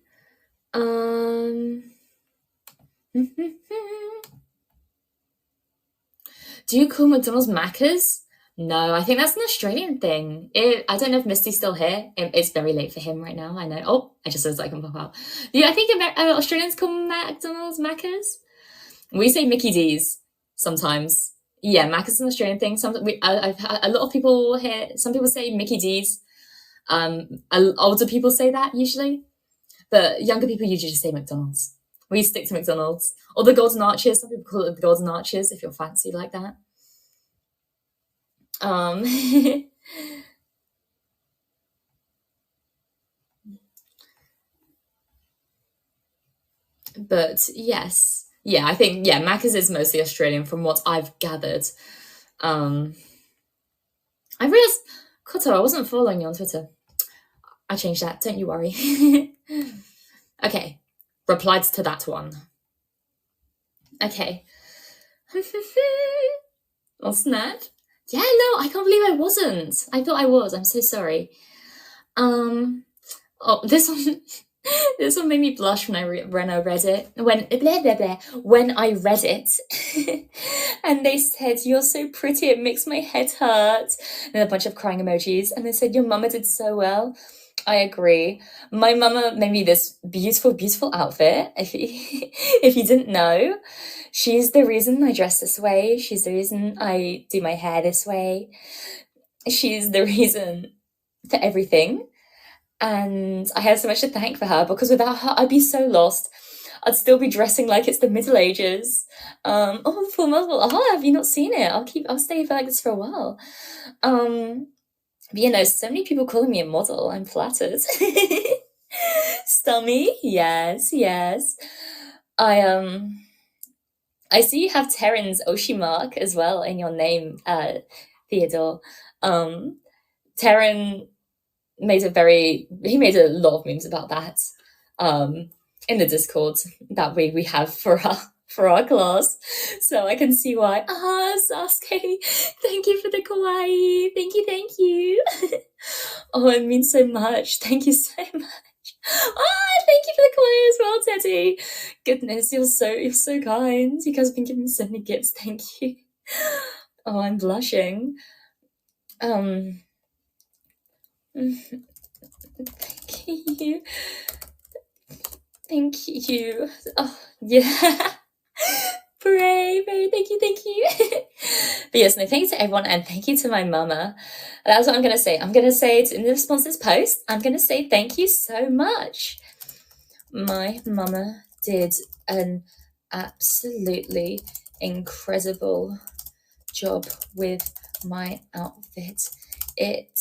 A: Do you call McDonald's Macca's? No, I think that's an Australian thing. I don't know if Misty's still here. It's very late for him right now, I know. Oh, I just said I can pop out. Yeah, I think Australians call McDonald's Macca's. We say Mickey D's sometimes. Yeah, Macca's is an Australian thing. I've had a lot of people here. Some people say Mickey D's. Older people say that usually, but younger people usually just say McDonald's. We stick to McDonald's. Or the Golden Arches. Some people call it the Golden Arches if you're fancy like that. But yes. Yeah, I think, Macca's is mostly Australian from what I've gathered. I realized, Koto, I wasn't following you on Twitter. I changed that, don't you worry. Okay, replied to that one. Okay. On Snap? Yeah, no, I can't believe I wasn't. I thought I was. I'm so sorry. Oh, this one, this one made me blush when I read it. When I read it, and they said, "You're so pretty, it makes my head hurt," and a bunch of crying emojis. And they said, "Your mama did so well." I agree. My mama made me this beautiful, beautiful outfit. If you didn't know, she's the reason I dress this way. She's the reason I do my hair this way. She's the reason for everything. And I have so much to thank for her, because without her, I'd be so lost. I'd still be dressing like it's the Middle Ages. Oh, full model. Oh, have you not seen it? I'll stay for like this for a while. But so many people calling me a model. I'm flattered. Stummy, yes. I see you have Terran's Oshi mark as well in your name, Theodore. Terran made a lot of memes about that in the Discord that we have for our class, so I can see why. Sasuke, thank you for the kawaii. Thank you. Oh, it means so much. Thank you so much. Thank you for the kawaii as well, Teddy. Goodness, you're so kind. You guys have been giving me so many gifts. Thank you. Oh, I'm blushing. Thank you. Thank you. Oh, yeah. Pray, thank you. But yes, no, thank you to everyone, and thank you to my mama. That's what I'm going to say. I'm going to say in the responses post, I'm going to say thank you so much. My mama did an absolutely incredible job with my outfit. It,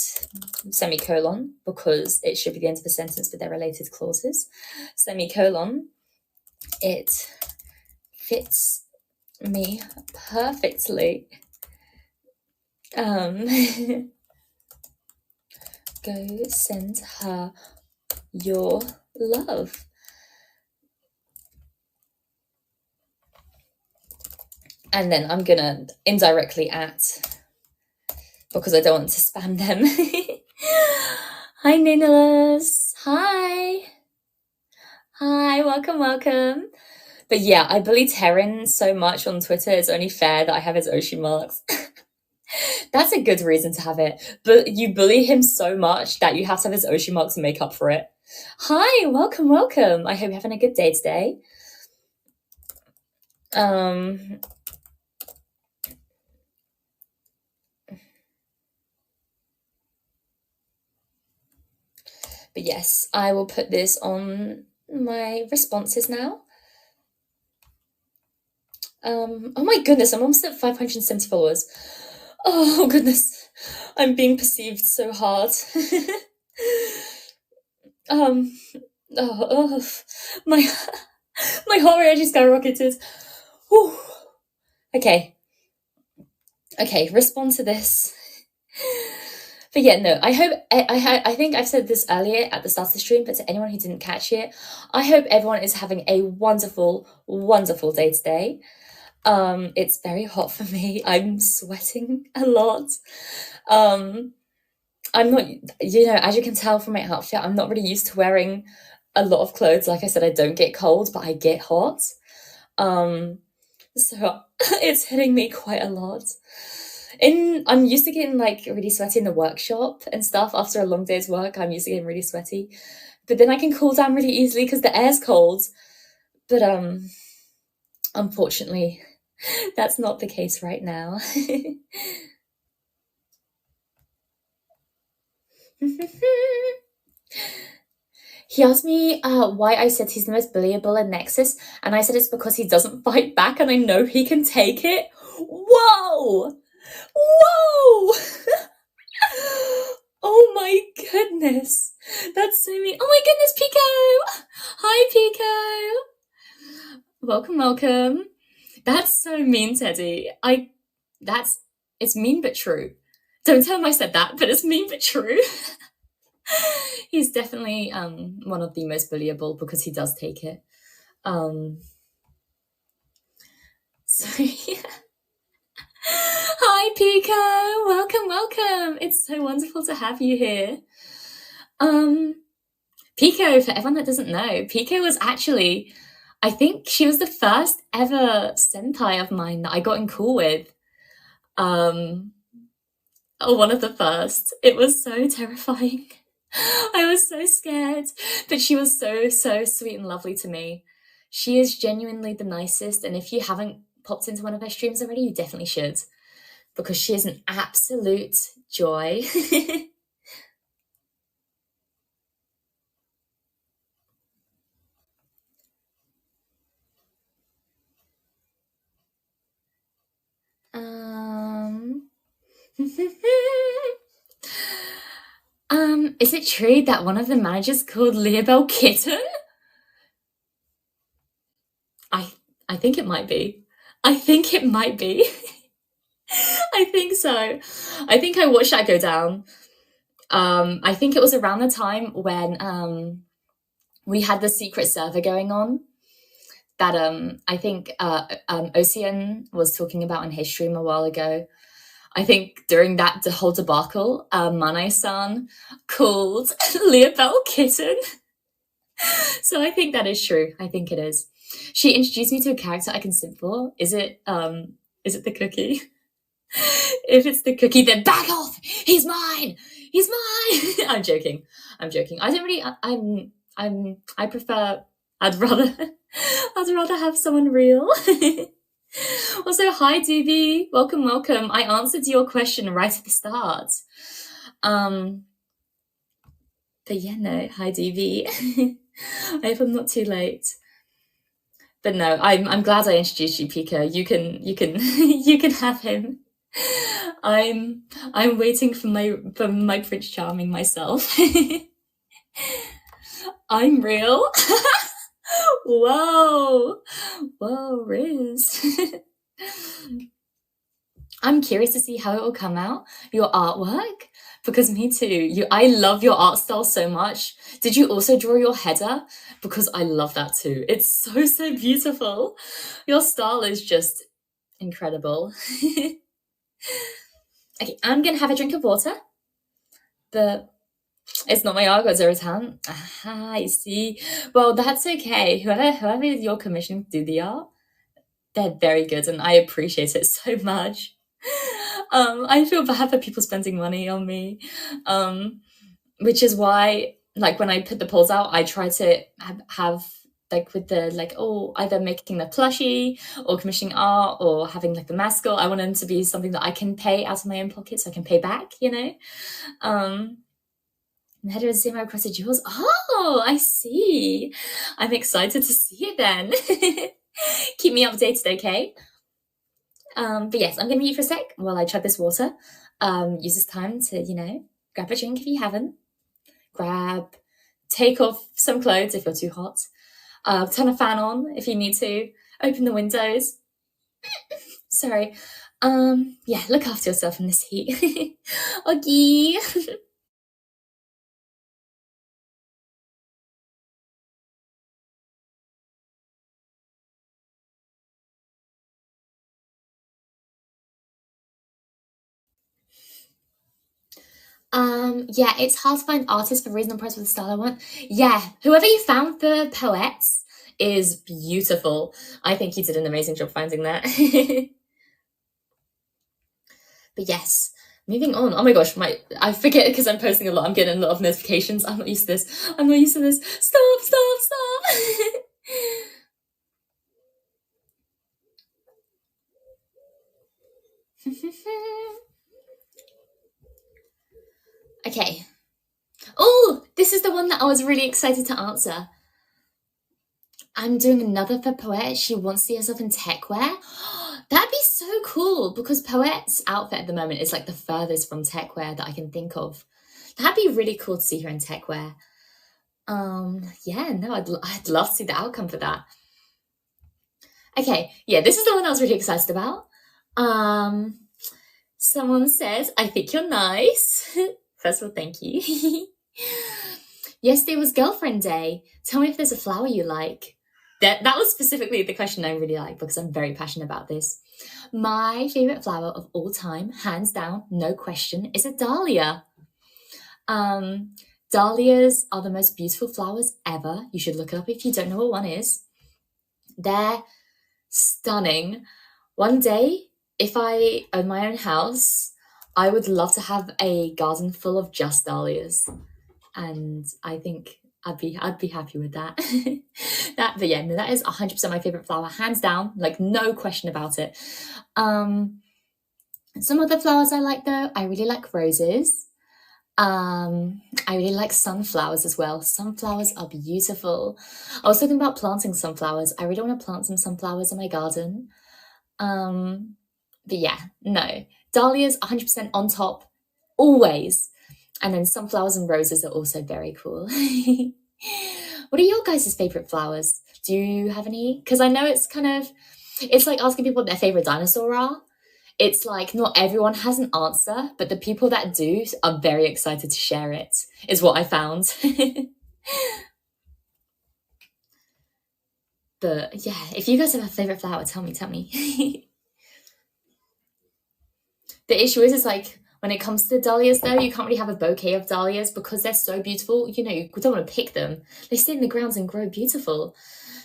A: semicolon, because it should be the end of the sentence with their related clauses, semicolon, it fits me perfectly. Go send her your love. And then I'm gonna indirectly because I don't want to spam them. Hi, Nicholas. Hi, welcome. But yeah, I bully Terran so much on Twitter, it's only fair that I have his Oshi marks. That's a good reason to have it. But you bully him so much that you have to have his Oshi marks and make up for it. Hi, welcome. I hope you're having a good day today. But yes, I will put this on my responses now. Oh my goodness, I'm almost at 570 followers. Oh goodness, I'm being perceived so hard. Oh, oh, my heart rate just skyrocketed. Whew. Okay, respond to this. But yeah, no, I hope, I think I've said this earlier at the start of the stream, but to anyone who didn't catch it, I hope everyone is having a wonderful, wonderful day today. It's very hot for me. I'm sweating a lot. I'm not, as you can tell from my outfit, I'm not really used to wearing a lot of clothes. Like I said, I don't get cold, but I get hot. So it's hitting me quite a lot. I'm used to getting like really sweaty in the workshop and stuff. After a long day's work, I'm used to getting really sweaty. But then I can cool down really easily because the air's cold. But unfortunately, that's not the case right now. He asked me why I said he's the most bullyable in Nexus, and I said it's because he doesn't fight back and I know he can take it. Whoa! Whoa! Oh my goodness. That's so mean. Oh my goodness, Pico! Hi, Pico! Welcome, welcome. That's so mean, Teddy. It's mean but true. Don't tell him I said that, but it's mean but true. He's definitely one of the most bullyable because he does take it. So yeah. Hi, Pico. Welcome, welcome. It's so wonderful to have you here. Pico, for everyone that doesn't know, Pico was actually, I think she was the first ever senpai of mine that I got in cool with. One of the first. It was so terrifying. I was so scared, but she was so, so sweet and lovely to me. She is genuinely the nicest, and if you haven't popped into one of her streams already, you definitely should, because she is an absolute joy. Is it true that one of the managers called Leobel Kitten? I think it might be. I think it might be. I think so. I think I watched that go down. I think it was around the time when we had the secret server going on that I think Ocean was talking about on his stream a while ago. I think during that whole debacle, Manai-san called Leobel Kitten. So I think that is true. I think it is. She introduced me to a character I can simp for. Is it the cookie? If it's the cookie, then back off! He's mine! He's mine! I'm joking. I don't really, I prefer, I'd rather have someone real. Also, hi, Doobie. Welcome, welcome. I answered your question right at the start. But yeah, no, hi, Doobie. I hope I'm not too late. But no, I'm glad I introduced you, Pico. You can you can have him. I'm waiting for my Prince Charming myself. I'm real. Whoa, Riz. I'm curious to see how it will come out, your artwork, because me too. I love your art style so much. Did you also draw your header? Because I love that too. It's so, so beautiful. Your style is just incredible. Okay, I'm gonna have a drink of water, but it's not my art, it's a return. Aha, I see. Well, that's okay. Whoever you're commissioning to do the art, they're very good, and I appreciate it so much. I feel bad for people spending money on me, which is why, like, when I put the polls out, I try to have like with the either making the plushie or commissioning art or having like the mascot. I want them to be something that I can pay out of my own pocket, so I can pay back. I'm headed to see my requested jewels. Oh, I see. I'm excited to see it then. Keep me updated, okay? But yes, I'm gonna mute for a sec while I chug this water. Use this time to, grab a drink if you haven't. Take off some clothes if you're too hot. Turn a fan on if you need to. Open the windows. Sorry. Yeah, look after yourself in this heat. Okay. Yeah, it's hard to find artists for reasonable price with the style I want. Yeah, whoever you found the poets is beautiful. I think you did an amazing job finding that. But yes, moving on. Oh my gosh, I forget because I'm posting a lot. I'm getting a lot of notifications. I'm not used to this. I'm not used to this. Stop. Okay. Oh, this is the one that I was really excited to answer. I'm doing another for Poet. She wants to see herself in tech wear. That'd be so cool because Poet's outfit at the moment is like the furthest from tech wear that I can think of. That'd be really cool to see her in tech wear. Yeah, no, I'd love to see the outcome for that. Okay, yeah, this is the one I was really excited about. Someone says, I think you're nice. First of all, thank you. Yesterday was girlfriend day. Tell me if there's a flower you like. That was specifically the question I really like because I'm very passionate about this. My favorite flower of all time, hands down, no question, is a dahlia. Dahlias are the most beautiful flowers ever. You should look it up if you don't know what one is. They're stunning. One day, if I own my own house, I would love to have a garden full of just dahlias. And I think I'd be happy with that. But yeah, no, that is 100% my favorite flower, hands down, like no question about it. Some other flowers I like though, I really like roses. I really like sunflowers as well. Sunflowers are beautiful. I was thinking about planting sunflowers. I really want to plant some sunflowers in my garden. But yeah, no. Dahlias 100% on top, always. And then sunflowers and roses are also very cool. What are your guys' favorite flowers? Do you have any? Because I know it's like asking people what their favorite dinosaur are. It's like not everyone has an answer, but the people that do are very excited to share it, is what I found. But yeah, if you guys have a favorite flower, tell me. The issue is like, when it comes to dahlias though, you can't really have a bouquet of dahlias because they're so beautiful. You don't want to pick them. They stay in the grounds and grow beautiful.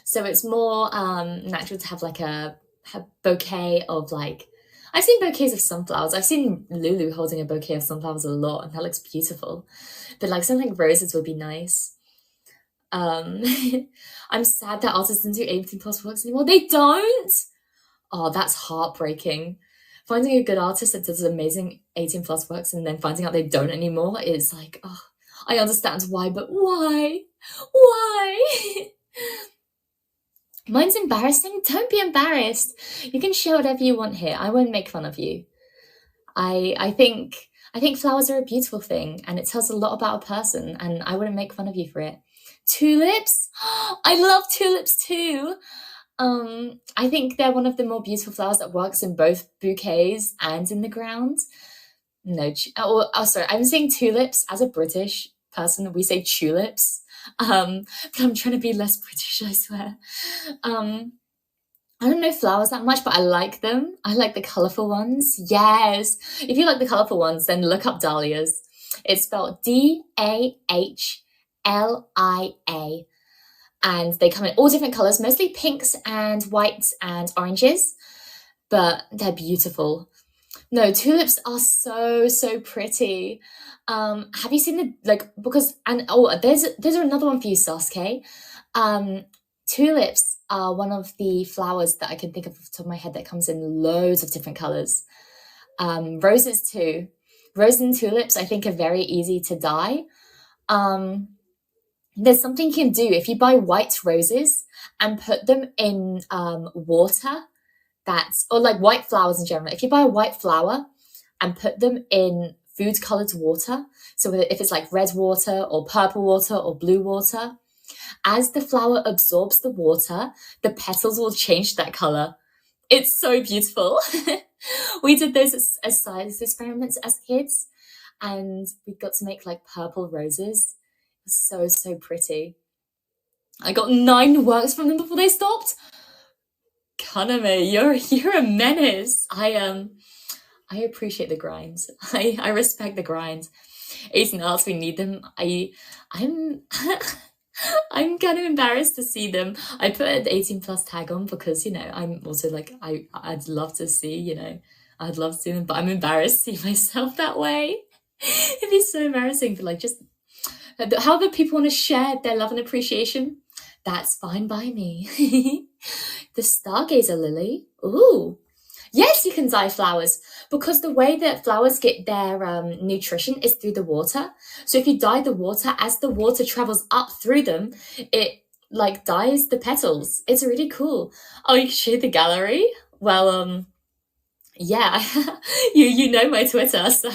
A: So it's more natural to have like a bouquet of like, I've seen bouquets of sunflowers. I've seen Lulu holding a bouquet of sunflowers a lot and that looks beautiful. But like something like roses would be nice. I'm sad that artists don't do 18+ works anymore. They don't! Oh, that's heartbreaking. Finding a good artist that does amazing 18+ works and then finding out they don't anymore is like, oh, I understand why, but why? Why? Mine's embarrassing. Don't be embarrassed. You can share whatever you want here. I won't make fun of you. I think flowers are a beautiful thing and it tells a lot about a person and I wouldn't make fun of you for it. Tulips? I love tulips too. I think they're one of the more beautiful flowers that works in both bouquets and in the ground. No, sorry, I'm saying tulips. As a British person, we say tulips. But I'm trying to be less British, I swear. I don't know flowers that much, but I like them. I like the colourful ones. Yes. If you like the colourful ones, then look up dahlias. It's spelled Dahlia. And they come in all different colours, mostly pinks and whites and oranges, but they're beautiful. No, tulips are so pretty. Have you seen there's another one for you, Sasuke. Tulips are one of the flowers that I can think of off the top of my head that comes in loads of different colours. Roses too. Roses and tulips I think are very easy to dye. there's something you can do if you buy white roses and put them in water or like white flowers in general. If you buy a white flower and put them in food colored water, so if it's like red water or purple water or blue water, as the flower absorbs the water, the petals will change that color. It's so beautiful. We did those as science experiments as kids, and we got to make like purple roses. It was so pretty. I got 9 works from them before they stopped. Kaname, you're a menace. I appreciate the grind. I respect the grind. 18 arts, we need them. I'm I'm kind of embarrassed to see them. I put an 18 plus tag on because, I'm also like, I'd love to see, I'd love to see them, but I'm embarrassed to see myself that way. It'd be so embarrassing, but like, just however people want to share their love and appreciation, that's fine by me. The Stargazer Lily. Ooh. Yes, you can dye flowers, because the way that flowers get their nutrition is through the water. So if you dye the water, as the water travels up through them, it like dyes the petals. It's really cool. Oh, you can show the gallery? Well, yeah, you know my Twitter, so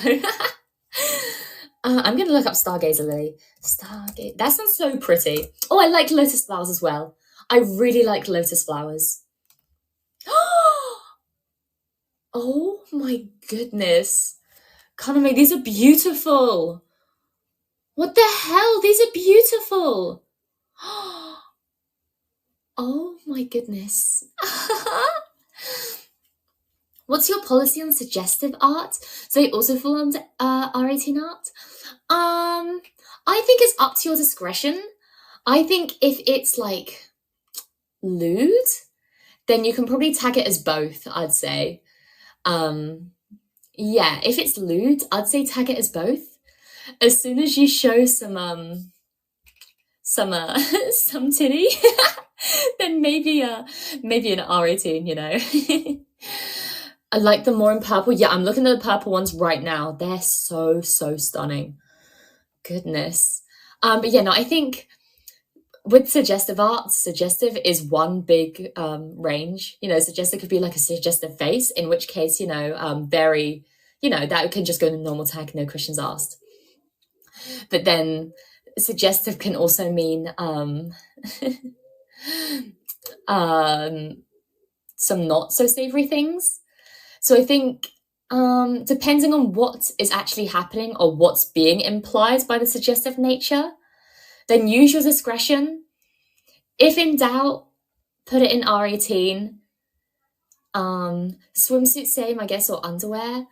A: I'm gonna look up Stargazer Lily. That sounds so pretty. Oh, I like lotus flowers as well. I really like lotus flowers. Oh my goodness. Kaname, these are beautiful. What the hell? These are beautiful. Oh my goodness. What's your policy on suggestive art? So you also fall under R18 art? I think it's up to your discretion. I think if it's like lewd, then you can probably tag it as both, I'd say. Yeah, if it's lewd, I'd say tag it as both. As soon as you show some some titty, then maybe an R18, I like them more in purple. Yeah, I'm looking at the purple ones right now. They're so stunning. Goodness. But yeah, no, I think with suggestive art, suggestive is one big range. Suggestive could be like a suggestive face, in which case, very, that can just go in a normal tag, no questions asked. But then suggestive can also mean some not so savory things. So I think depending on what is actually happening or what's being implied by the suggestive nature, then use your discretion. If in doubt, put it in R18. Swimsuit, same, I guess, or underwear.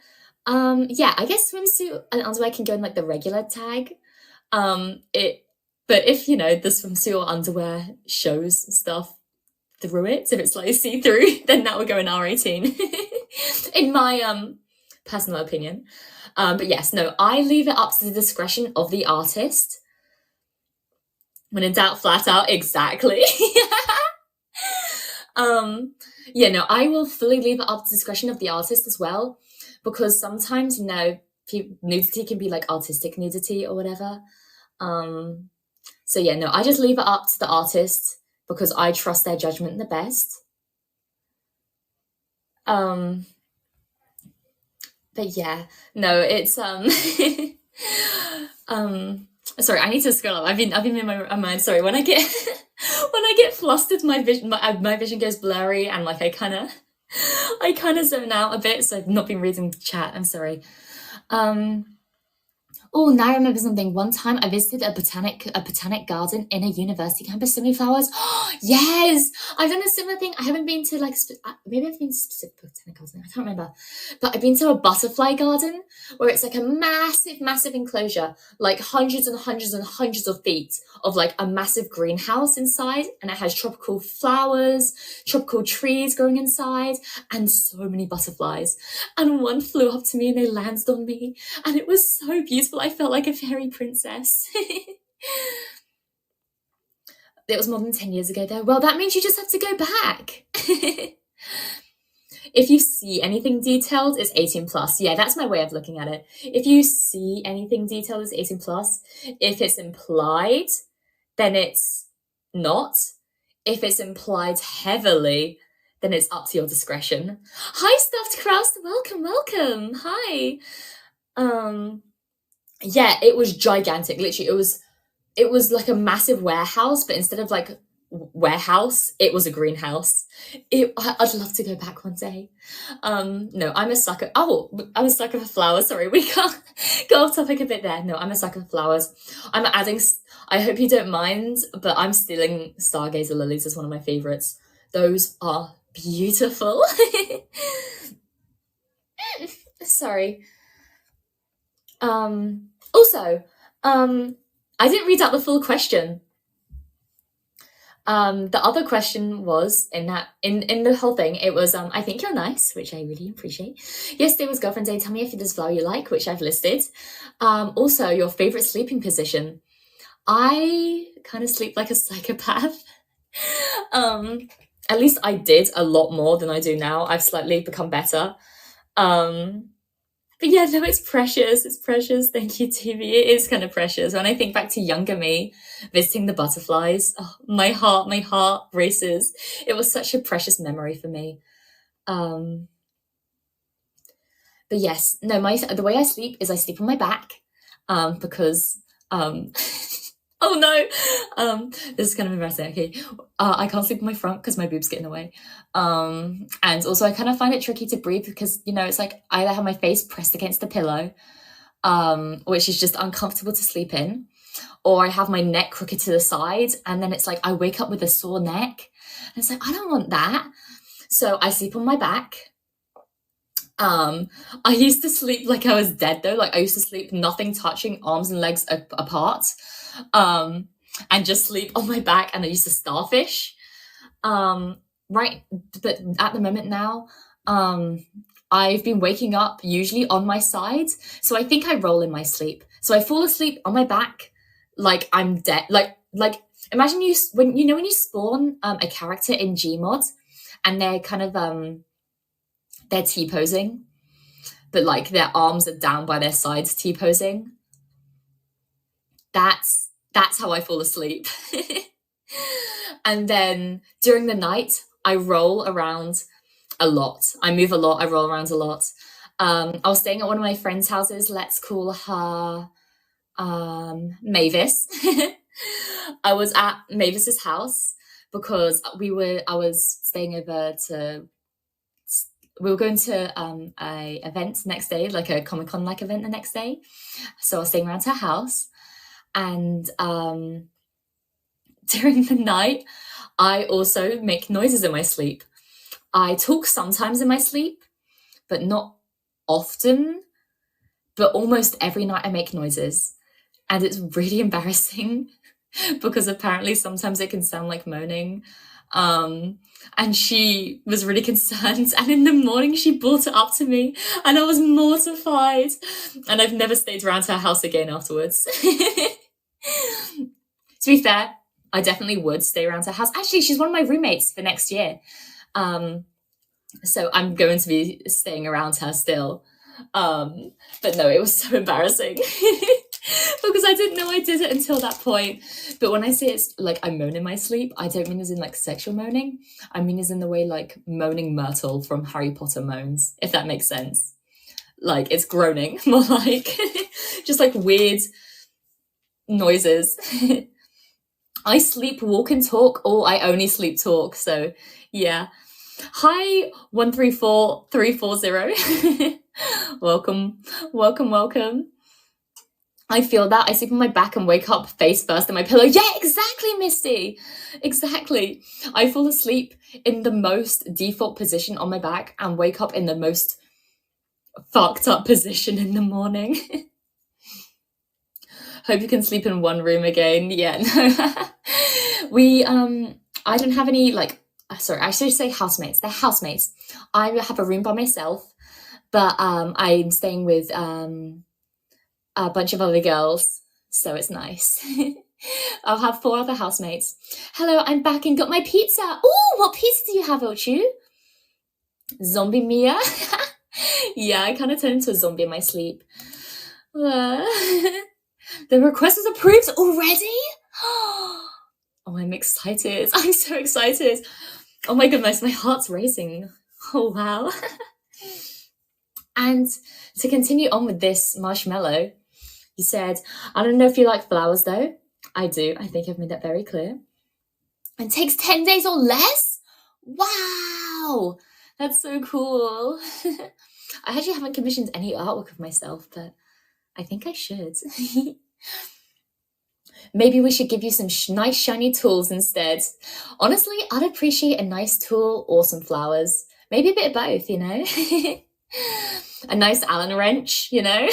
A: Yeah, I guess swimsuit and underwear can go in like the regular tag. But if the swimsuit or underwear shows stuff through it, if it's like see-through, then that would go in R18. In my personal opinion. But yes, no, I leave it up to the discretion of the artist. When in doubt, flat out, exactly. Yeah, no, I will fully leave it up to discretion of the artist as well, because sometimes, nudity can be like artistic nudity or whatever. So yeah, no, I just leave it up to the artist because I trust their judgment the best. But yeah, no, it's sorry, I need to scroll up. I've been in my mind. Sorry, when I get flustered, my vision goes blurry, and like I kind of zone out a bit. So I've not been reading the chat. I'm sorry. Oh, now I remember something. One time I visited a botanic garden in a university campus. So many flowers. Yes, I've done a similar thing. I haven't been to like maybe I've been to a specific botanic garden. I can't remember, but I've been to a butterfly garden where it's like a massive enclosure, like hundreds and hundreds and hundreds of feet of like a massive greenhouse inside, and it has tropical flowers, tropical trees growing inside, and so many butterflies. And one flew up to me and they landed on me, and it was so beautiful. I felt like a fairy princess. It was more than 10 years ago though. Well, that means you just have to go back. if you see anything detailed, it's 18 plus. Yeah, that's my way of looking at it. If you see anything detailed, it's 18 plus. If it's implied, then it's not. If it's implied heavily, then it's up to your discretion. Hi, Stuffed Crust. Welcome. Hi. Yeah, it was gigantic. Literally, it was like a massive warehouse, but instead of like warehouse, it was a greenhouse. I'd love to go back one day. No, I'm a sucker. Oh, I'm a sucker for flowers. Sorry, we can't go off topic a bit there. No, I'm a sucker for flowers. I'm adding. I hope you don't mind, but I'm stealing Stargazer lilies as one of my favorites. Those are beautiful. Sorry. Also, I didn't read out the full question. The other question was in the whole thing, it was, I think you're nice, which I really appreciate. Yesterday was girlfriend day. Tell me if there's flower you like, which I've listed. Also, your favorite sleeping position. I kind of sleep like a psychopath. At least I did a lot more than I do now. I've slightly become better. But yeah, no, it's precious. It's precious. Thank you, TV. It is kind of precious. When I think back to younger me, visiting the butterflies, oh, my heart races. It was such a precious memory for me. But yes, no, the way I sleep is I sleep on my back, because, oh no, this is kind of embarrassing. Okay, I can't sleep on my front because my boobs get in the way. And also I kind of find it tricky to breathe because, you know, it's like I either have my face pressed against the pillow, which is just uncomfortable to sleep in, or I have my neck crooked to the side, and then it's like I wake up with a sore neck, and it's like I don't want that. So I sleep on my back. I used to sleep like I was dead though. Like I used to sleep nothing touching, arms and legs apart, and just sleep on my back, and I used to starfish. Right, but at the moment now, I've been waking up usually on my side, so I think I roll in my sleep. So I fall asleep on my back, like I'm dead. Like imagine when you spawn a character in Gmod, and they're kind of they're T-posing, but like their arms are down by their sides T-posing. That's how I fall asleep. And then during the night, I roll around a lot. I move a lot. I roll around a lot. I was staying at one of my friends' houses. Let's call her Mavis. I was at Mavis's house because I was staying over we were going to a event next day, like a Comic-Con like event the next day. So I was staying around her house, and during the night, I also make noises in my sleep. I talk sometimes in my sleep, but not often. But almost every night I make noises, and it's really embarrassing because apparently sometimes it can sound like moaning. And she was really concerned, and in the morning she brought it up to me, and I was mortified, and I've never stayed around her house again afterwards. To be fair, I definitely would stay around her house. Actually, she's one of my roommates for next year, so I'm going to be staying around her still. But no, it was so embarrassing because I didn't know I did it until that point. But when I say it's like I moan in my sleep, I don't mean as in like sexual moaning. I mean as in the way like moaning Myrtle from Harry Potter moans, if that makes sense. Like it's groaning, more like just like weird noises. I sleep, walk, and talk, or I only sleep talk. So yeah. Hi, 134340. Welcome. I feel that. I sleep on my back and wake up face first in my pillow. Yeah, exactly, Misty. Exactly. I fall asleep in the most default position on my back and wake up in the most fucked up position in the morning. Hope you can sleep in one room again. Yeah, no. I don't have any, like, sorry, I should say housemates. They're housemates. I have a room by myself, but I'm staying with a bunch of other girls, so it's nice. I'll have 4 other housemates. Hello, I'm back and got my pizza. Oh, what pizza do you have, Ochu? Zombie Mia. Yeah, I kind of turned into a zombie in my sleep. The request is approved already? Oh, I'm excited. I'm so excited. Oh my goodness, my heart's racing. Oh, wow. And to continue on with this Marshmallow, he said, I don't know if you like flowers though. I do. I think I've made that very clear. And takes 10 days or less? Wow. That's so cool. I actually haven't commissioned any artwork of myself, but I think I should. Maybe we should give you some nice shiny tools instead. Honestly, I'd appreciate a nice tool or some flowers. Maybe a bit of both, you know? A nice Allen wrench, you know?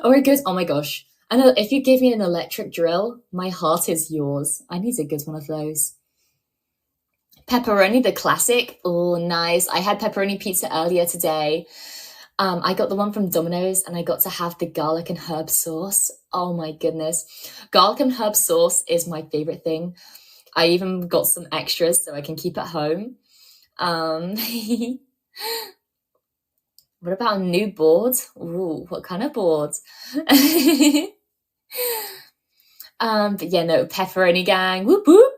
A: Or a good, oh my gosh. I know if you give me an electric drill, my heart is yours. I need a good one of those. Pepperoni, the classic. Oh, nice. I had pepperoni pizza earlier today. I got the one from Domino's and I got to have the garlic and herb sauce. Oh my goodness. Garlic and herb sauce is my favorite thing. I even got some extras so I can keep at home. What about a new board? Ooh, what kind of board? But yeah, no, pepperoni gang. Whoop whoop.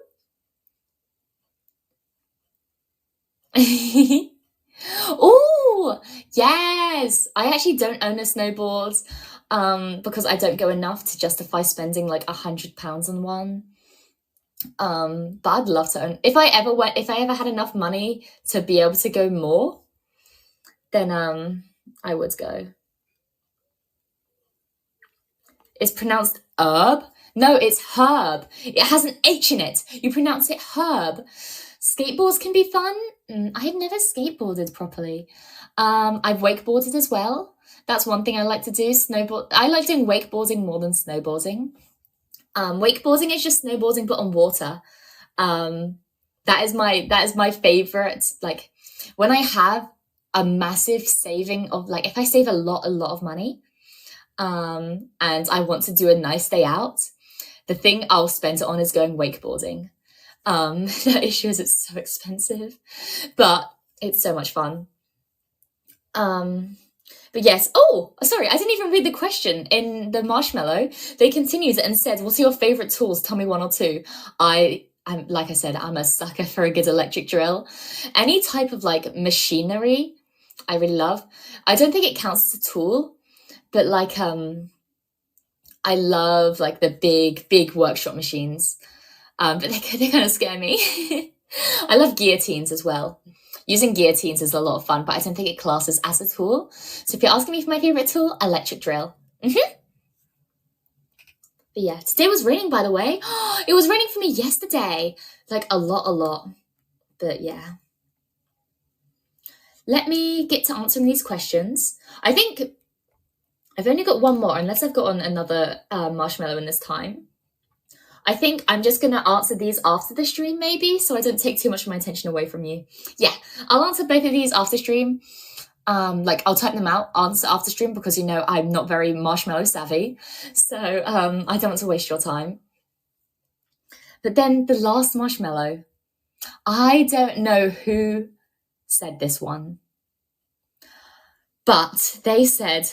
A: Oh, yes. I actually don't own a snowboard because I don't go enough to justify spending like £100 on one. But I'd love to own. If I ever had enough money to be able to go more, then I would go. It's pronounced herb. No, it's herb. It has an H in it. You pronounce it herb. Skateboards can be fun. I've never skateboarded properly. I've wakeboarded as well. That's one thing I like to do. I like doing wakeboarding more than snowboarding. Wakeboarding is just snowboarding but on water. That is my favorite. Like when I have a massive saving of like if I save a lot of money, and I want to do a nice day out, the thing I'll spend it on is going wakeboarding. The issue is it's so expensive, but it's so much fun. But yes, oh, sorry, I didn't even read the question in the Marshmallow. They continued and said, what's your favorite tools? Tell me one or two. I'm like I said, I'm a sucker for a good electric drill. Any type of like machinery, I really love. I don't think it counts as a tool, but like, I love like the big workshop machines. But they kind of scare me. I love guillotines as well. Using guillotines is a lot of fun, but I don't think it classes as a tool. So if you're asking me for my favorite tool, electric drill. But yeah, today was raining, by the way. It was raining for me yesterday. Like a lot. But yeah. Let me get to answering these questions. I think I've only got one more, unless I've got on another Marshmallow in this time. I think I'm just going to answer these after the stream, maybe, so I don't take too much of my attention away from you. Yeah, I'll answer both of these after stream. Like, I'll type them out, answer after stream, because, you know, I'm not very Marshmallow savvy. So I don't want to waste your time. But then the last Marshmallow. I don't know who said this one. But they said,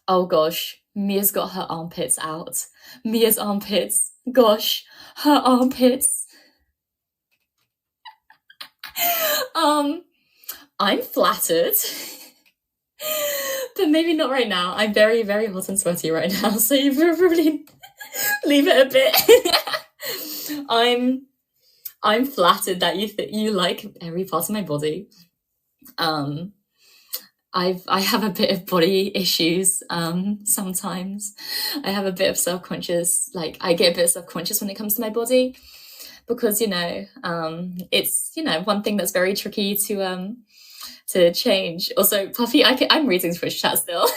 A: oh gosh, Mia's got her armpits out. Mia's armpits. Gosh, her armpits. I'm flattered. But maybe not right now. I'm very, very hot and sweaty right now, so you probably leave it a bit. I'm flattered that you like every part of my body. I have a bit of body issues sometimes. I have a bit of self-conscious, like I get a bit self-conscious when it comes to my body because, you know, it's, you know, one thing that's very tricky to change. Also, Puffy, I'm reading Twitch chat still.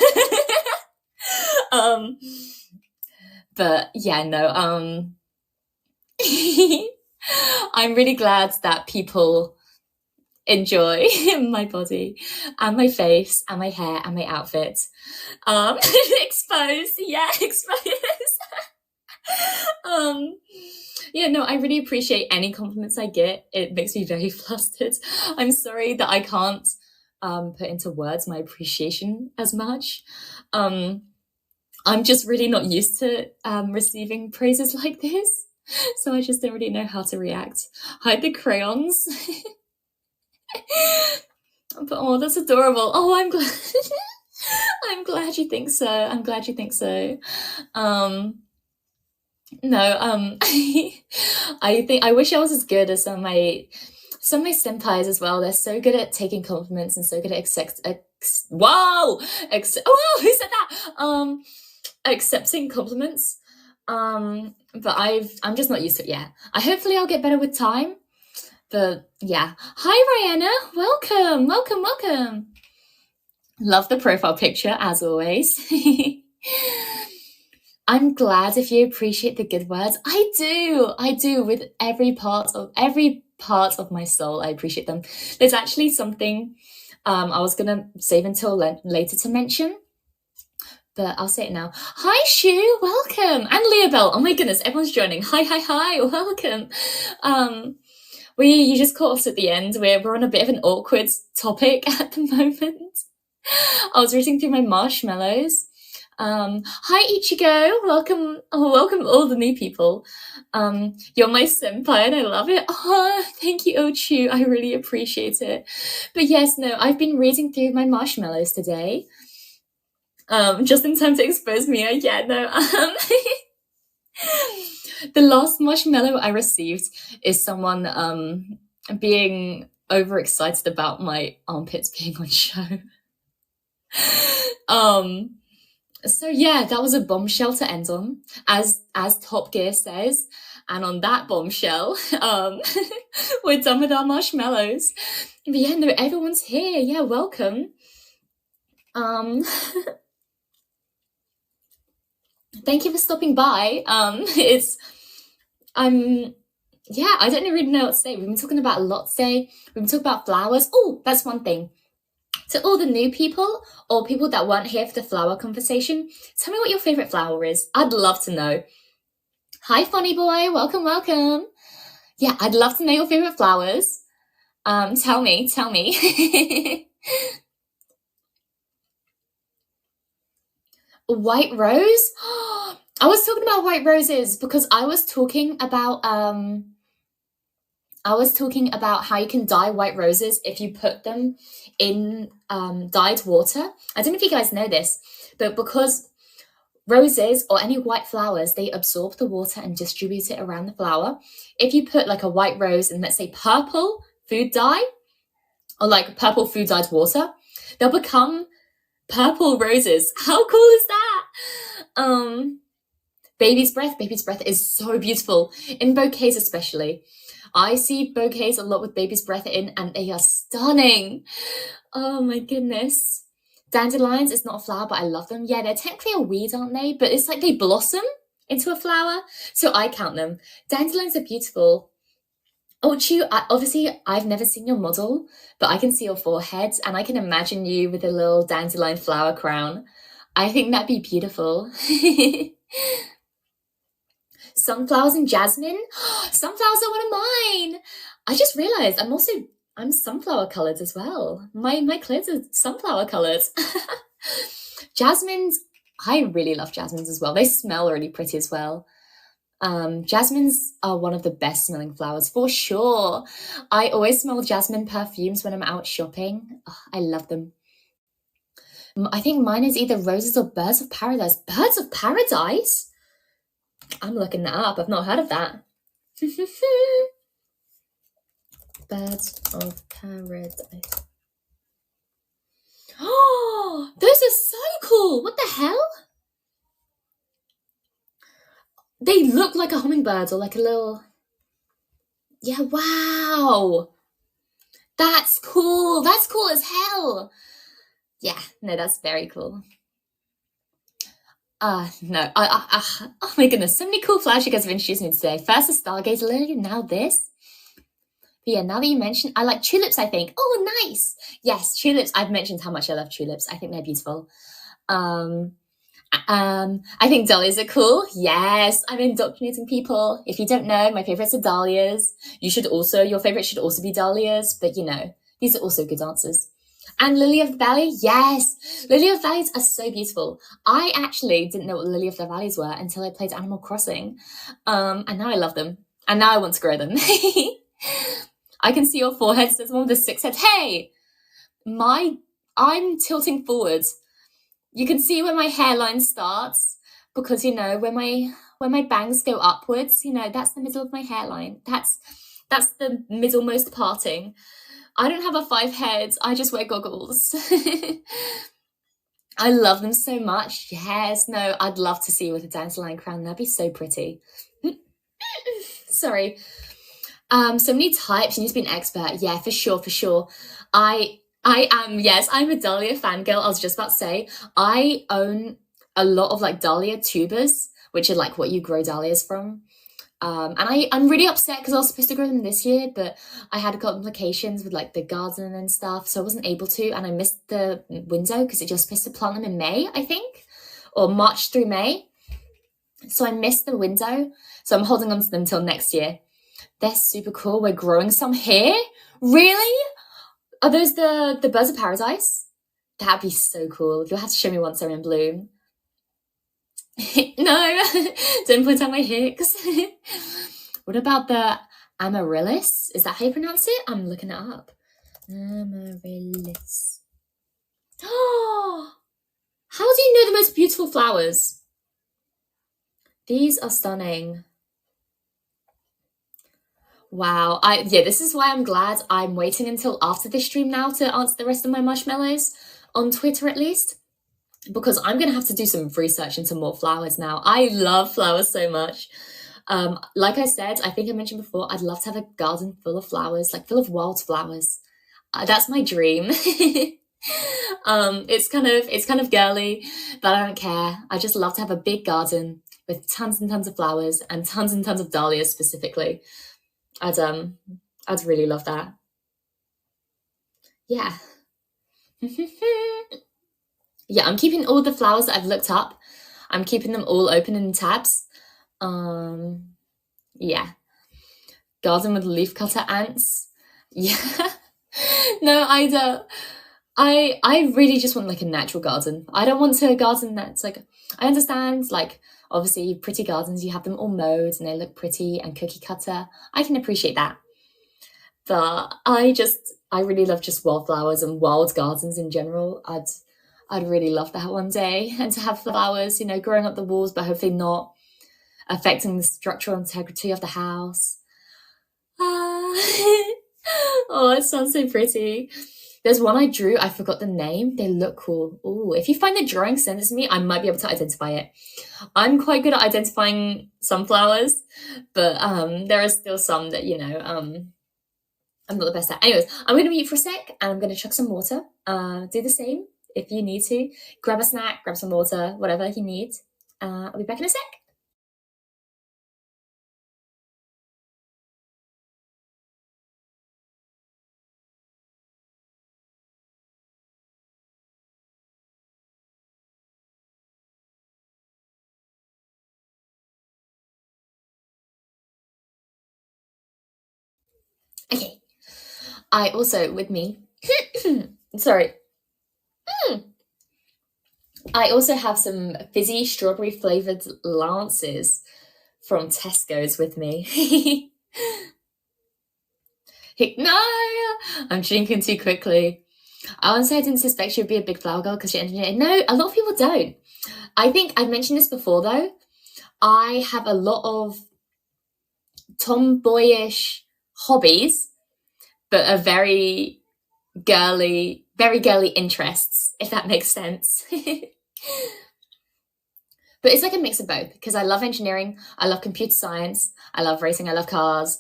A: But yeah, no, I'm really glad that people enjoy my body and my face and my hair and my outfit. Exposed. Yeah, no, I really appreciate any compliments I get. It makes me very flustered. I'm sorry that I can't put into words my appreciation as much. Um, I'm just really not used to receiving praises like this. So I just don't really know how to react. Hide the crayons. But oh, that's adorable. Oh, I'm glad. I'm glad you think so. I'm glad you think so. No, I wish I was as good as some of my senpais as well. They're so good at taking compliments and so good at who said that? Accepting compliments. But I'm just not used to it yet. Hopefully I'll get better with time. But yeah. Hi Rihanna, welcome. Love the profile picture as always. I'm glad if you appreciate the good words. I do with every part of my soul. I appreciate them. There's actually something I was gonna save until later to mention, but I'll say it now. Hi Shu, welcome, and Leobel. Oh my goodness, everyone's joining. Hi, welcome. You just caught us at the end. We're on a bit of an awkward topic at the moment. I was reading through my marshmallows. Hi Ichigo, welcome all the new people. You're my senpai and I love it. Oh, thank you Ochu, I really appreciate it. But yes, no, I've been reading through my marshmallows today. Just in time to expose me. Yeah, no. The last marshmallow I received is someone being overexcited about my armpits being on show. So yeah, that was a bombshell to end on, as Top Gear says. And on that bombshell, we're done with our marshmallows. But yeah, no, everyone's here. Yeah, welcome. Thank you for stopping by. Yeah, I don't really know what to say. We've been talking about a lot today. We've been talking about flowers. Oh, that's one thing. To all the new people or people that weren't here for the flower conversation, tell me what your favorite flower is. I'd love to know. Hi, funny boy. Welcome. Yeah, I'd love to know your favorite flowers. Tell me. White rose? I was talking about white roses because I was talking about how you can dye white roses if you put them in dyed water. I don't know if you guys know this, but because roses or any white flowers, they absorb the water and distribute it around the flower. If you put like a white rose in, let's say, purple food dye or like purple food dyed water, they'll become purple roses. How cool is that? Baby's breath is so beautiful in bouquets, especially. I see bouquets a lot with baby's breath in, and they are stunning. Oh my goodness. Dandelions is not a flower, but I love them. Yeah, they're technically a weed, aren't they? But it's like they blossom into a flower, so I count them. Dandelions are beautiful. Oh, Chu, obviously, I've never seen your model, but I can see your forehead, and I can imagine you with a little dandelion flower crown. I think that'd be beautiful. Sunflowers and jasmine? Sunflowers are one of mine! I just realised I'm sunflower coloured as well. My clothes are sunflower coloured. Jasmines, I really love jasmines as well. They smell really pretty as well. Jasmines are one of the best smelling flowers for sure. I always smell jasmine perfumes when I'm out shopping. Oh, I love them. I think mine is either roses or birds of paradise. Birds of paradise? I'm looking that up. I've not heard of that. Birds of paradise. Oh, those are so cool. What the hell? They look like a hummingbird or like a little... Yeah, wow. That's cool. That's cool as hell. Yeah, no, that's very cool. No. Oh my goodness, so many cool flowers you guys have introduced me today. First the Stargazer Lily, now this. But yeah, now that you mentioned, I like tulips, I think. Oh, nice. Yes, tulips. I've mentioned how much I love tulips. I think they're beautiful. I think dahlias are cool. Yes, I'm indoctrinating people. If you don't know, my favorites are dahlias. Your favorite should also be dahlias, but these are also good answers. And lily of the valley, yes, lily of the valleys are so beautiful. I actually didn't know what lily of the valleys were until I played Animal Crossing, and now I love them, and now I want to grow them. I can see your foreheads. There's one with a 6 head. Hey, I'm tilting forwards. You can see where my hairline starts because where my bangs go upwards. That's the middle of my hairline. That's the middlemost parting. I don't have a 5 heads. I just wear goggles. I love them so much. Yes, no, I'd love to see you with a dandelion crown. That'd be so pretty. Sorry. So many types. You need to be an expert. Yeah, for sure. I am, yes, I'm a dahlia fangirl. I was just about to say, I own a lot of like dahlia tubers, which are like what you grow dahlias from. And I'm really upset because I was supposed to grow them this year, but I had complications with like the garden and stuff, so I wasn't able to, and I missed the window because you're supposed to plant them in May, I think, or March through May. So I missed the window, so I'm holding on to them till next year. They're super cool. We're growing some here. Really? Are those the birds of paradise? That'd be so cool. You'll have to show me once they're in bloom. No, don't put down my hicks. What about the amaryllis? Is that how you pronounce it? I'm looking it up. Amaryllis. Oh, how do you know the most beautiful flowers? These are stunning. Wow. This is why I'm glad I'm waiting until after this stream now to answer the rest of my marshmallows, on Twitter at least, because I'm going to have to do some research into more flowers now. I love flowers so much. Like I said, I think I mentioned before, I'd love to have a garden full of flowers, like full of wild flowers. That's my dream. It's kind of girly, but I don't care. I just love to have a big garden with tons and tons of flowers and tons of dahlias specifically. I'd really love that. Yeah. Yeah, I'm keeping all the flowers that I've looked up. I'm keeping them all open in tabs. Yeah. Garden with leafcutter ants. Yeah. No, I don't. I really just want like a natural garden. I don't want a garden that's like, I understand, like, obviously pretty gardens, you have them all mowed and they look pretty and cookie cutter. I can appreciate that. But I really love just wildflowers and wild gardens in general. I'd really love that one day, and to have flowers, growing up the walls, but hopefully not affecting the structural integrity of the house. Oh, it sounds so pretty. There's one I drew. I forgot the name. They look cool. Oh, if you find the drawing, send it to me. I might be able to identify it. I'm quite good at identifying sunflowers, but there are still some that I'm not the best at. Anyways, I'm going to mute for a sec, and I'm going to chuck some water. Do the same if you need to. Grab a snack, grab some water, whatever you need. I'll be back in a sec. Okay. I also, with me, sorry. I also have some fizzy strawberry flavoured Lances from Tesco's with me. No! I'm drinking too quickly. I won't say I didn't suspect she would be a big flower girl because she engineered. No, a lot of people don't. I think I've mentioned this before though. I have a lot of tomboyish hobbies, but are very girly interests, if that makes sense. But it's like a mix of both, because I love engineering, I love computer science, I love racing, I love cars,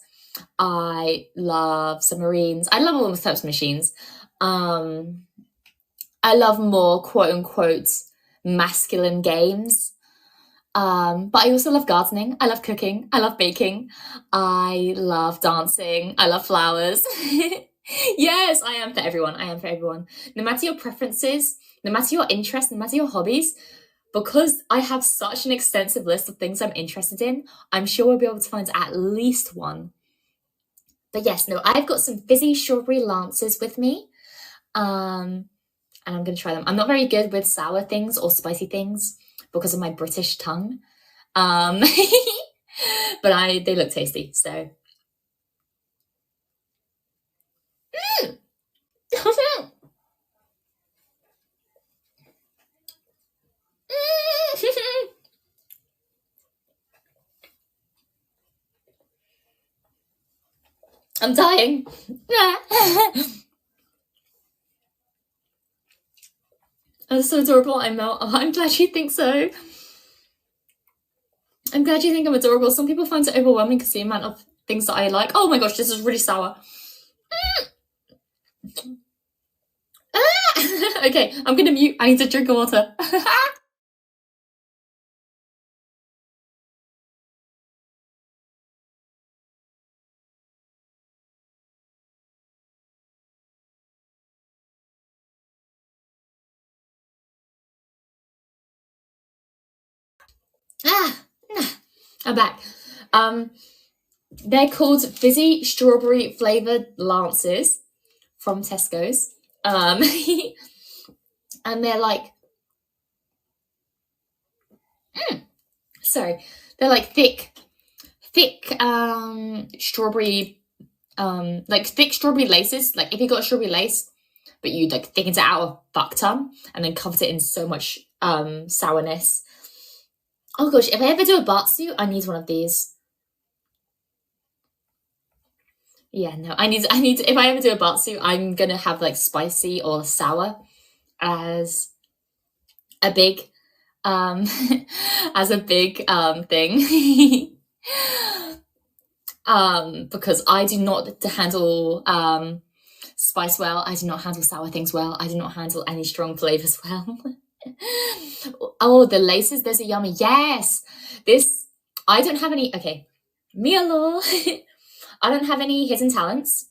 A: I love submarines, I love all the types of machines. I love more quote unquote masculine games. But I also love gardening, I love cooking, I love baking, I love dancing, I love flowers. Yes, I am for everyone. No matter your preferences, no matter your interests, no matter your hobbies, because I have such an extensive list of things I'm interested in, I'm sure we'll be able to find at least one. But yes, no, I've got some fizzy strawberry lances with me. And I'm going to try them. I'm not very good with sour things or spicy things because of my British tongue. But they look tasty, so. I'm dying. That's so adorable. I'm glad you think so. I'm glad you think I'm adorable. Some people find it overwhelming because the amount of things that I like. Oh my gosh, this is really sour. Okay, I'm gonna mute. I need to drink water. I'm back. They're called fizzy strawberry flavored lances from Tesco's. And they're like, sorry, they're like thick strawberry, like thick strawberry laces. Like if you got a strawberry lace, but you like thickened it out a fuck ton and then covered it in so much sourness. Oh gosh, if I ever do a bath suit, I need one of these. Yeah, no, I need if I ever do a bath suit, I'm gonna have like spicy or sour as a big as a big thing. Because I do not handle spice well. I do not handle sour things well. I do not handle any strong flavors well. Oh, the laces, there's a yummy. Yes. I don't have any. Okay. Me alone. I don't have any hidden talents.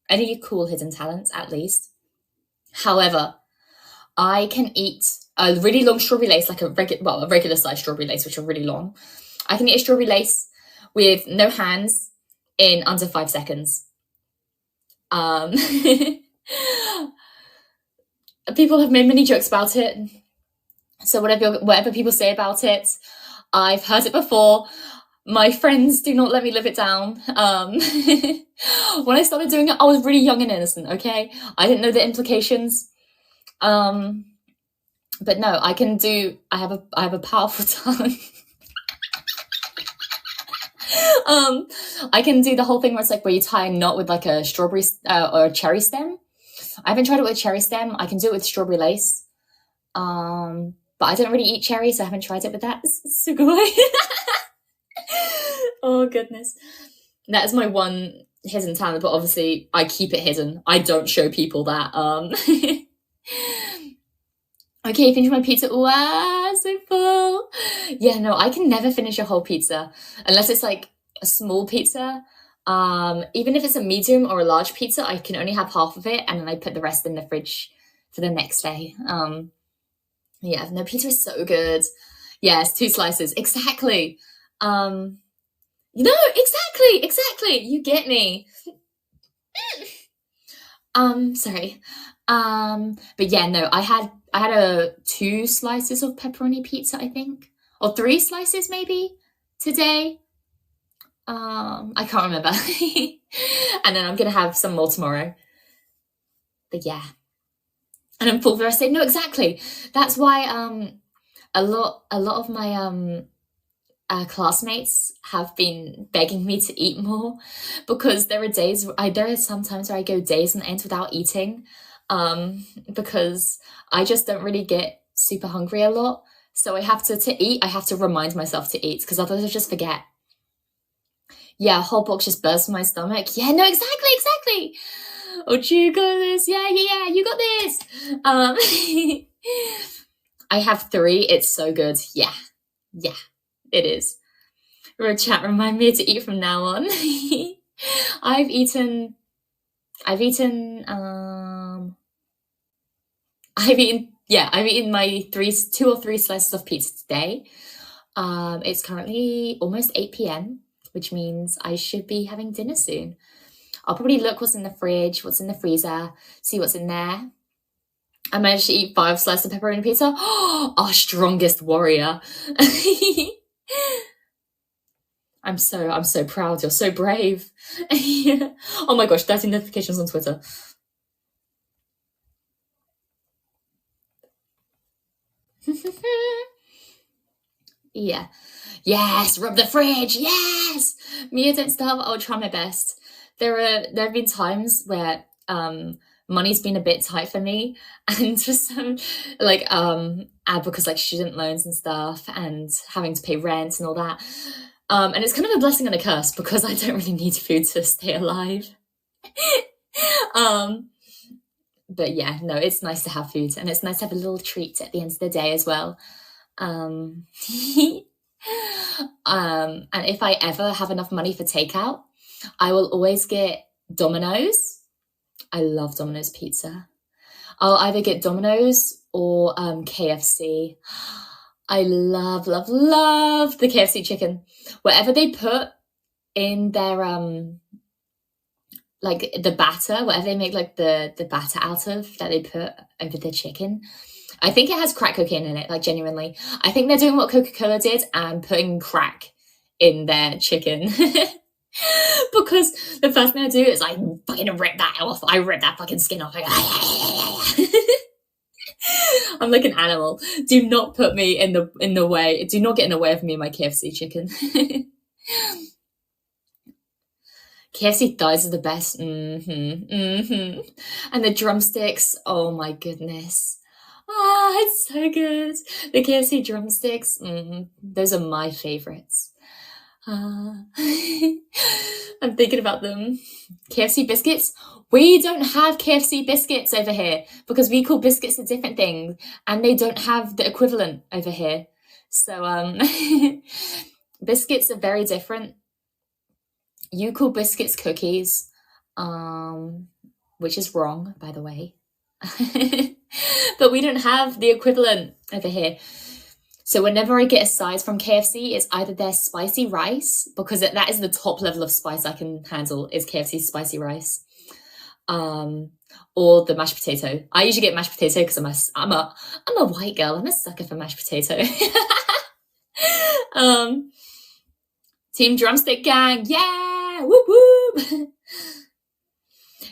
A: Any cool hidden talents, at least. However, I can eat a really long strawberry lace, like a regular size strawberry lace, which are really long. I can eat a strawberry lace with no hands in under 5 seconds. People have made many jokes about it. So whatever people say about it, I've heard it before. My friends do not let me live it down. When I started doing it, I was really young and innocent, okay? I didn't know the implications. But no, I have a powerful tongue. I can do the whole thing where it's like where you tie a knot with like a strawberry or a cherry stem. I haven't tried it with a cherry stem. I can do it with strawberry lace. But I don't really eat cherry, so I haven't tried it with that. Sugoi. Oh goodness. That is my one hidden talent, but obviously I keep it hidden. I don't show people that. Okay, finish my pizza. Wow, so full. Yeah, no, I can never finish a whole pizza unless it's like a small pizza. Even if it's a medium or a large pizza, I can only have half of it, and then I put the rest in the fridge for the next day. Yeah, no, pizza is so good. Yes, 2 slices, exactly. No, exactly. You get me. Sorry. But yeah, no, I had a 2 slices of pepperoni pizza, I think, or 3 slices maybe today. I can't remember. And then I'm gonna have some more tomorrow. But yeah, and I'm full for the rest of the day. No, exactly. That's why a lot of my classmates have been begging me to eat more, because there are sometimes where I go days on end without eating, because I just don't really get super hungry a lot. So I have to eat. I have to remind myself to eat, because otherwise I just forget. Yeah, a whole box just burst in my stomach. Yeah, no, exactly. Oh, you got this. Yeah, you got this. I have 3. It's so good. Yeah, it is. Road chat, remind me to eat from now on. I've eaten Yeah, I've eaten my 2 or 3 slices of pizza today. It's currently almost 8 p.m., which means I should be having dinner soon. I'll probably look what's in the fridge, what's in the freezer, see what's in there. I managed to eat 5 slices of pepperoni pizza. Our strongest warrior. I'm so proud. You're so brave. Oh my gosh, 13 notifications on Twitter. Yeah. Yes, rub the fridge. Yes. Mia, don't starve. I'll try my best. There have been times where money's been a bit tight for me, and for some because like student loans and stuff, and having to pay rent and all that. And it's kind of a blessing and a curse because I don't really need food to stay alive. But yeah, no, it's nice to have food, and it's nice to have a little treat at the end of the day as well. And if I ever have enough money for takeout, I will always get Domino's. I love Domino's pizza. I'll either get Domino's or KFC. I love, love, love the KFC chicken. Whatever they put in their like the batter, whatever they make like the batter out of that they put over the chicken, I think it has crack cocaine in it, like genuinely. I think they're doing what Coca-Cola did and putting crack in their chicken. Because the first thing I do is I fucking rip that off. I rip that fucking skin off. I'm like an animal. Do not put me in the way. Do not get in the way of me and my KFC chicken. KFC thighs are the best. And the drumsticks, oh my goodness. It's so good. The KFC drumsticks, those are my favorites. I'm thinking about them. KFC biscuits. We don't have KFC biscuits over here because we call biscuits a different thing, and they don't have the equivalent over here. So biscuits are very different. You call biscuits cookies, which is wrong, by the way. But we don't have the equivalent over here. So whenever I get a side from KFC, it's either their spicy rice, because that is the top level of spice I can handle, is KFC spicy rice, or the mashed potato. I usually get mashed potato because I'm a white girl. I'm a sucker for mashed potato. Team drumstick gang, yeah, whoop whoop.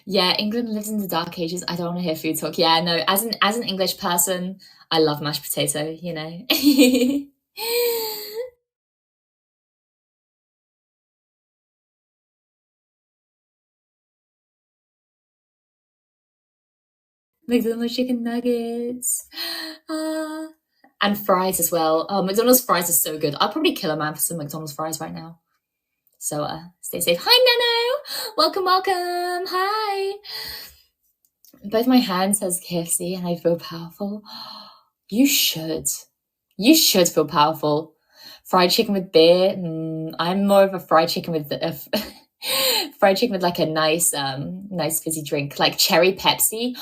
A: Yeah, England lives in the dark ages. I don't want to hear food talk. Yeah, no, as an English person, I love mashed potato, you know. McDonald's chicken nuggets. And fries as well. Oh, McDonald's fries are so good. I'll probably kill a man for some McDonald's fries right now. So stay safe. Hi, Nano. Welcome, welcome. Hi. Both my hands says KFC and I feel powerful. You should. You should feel powerful. Fried chicken with beer. I'm more of a fried chicken with fried chicken with like a nice fizzy drink, like cherry Pepsi.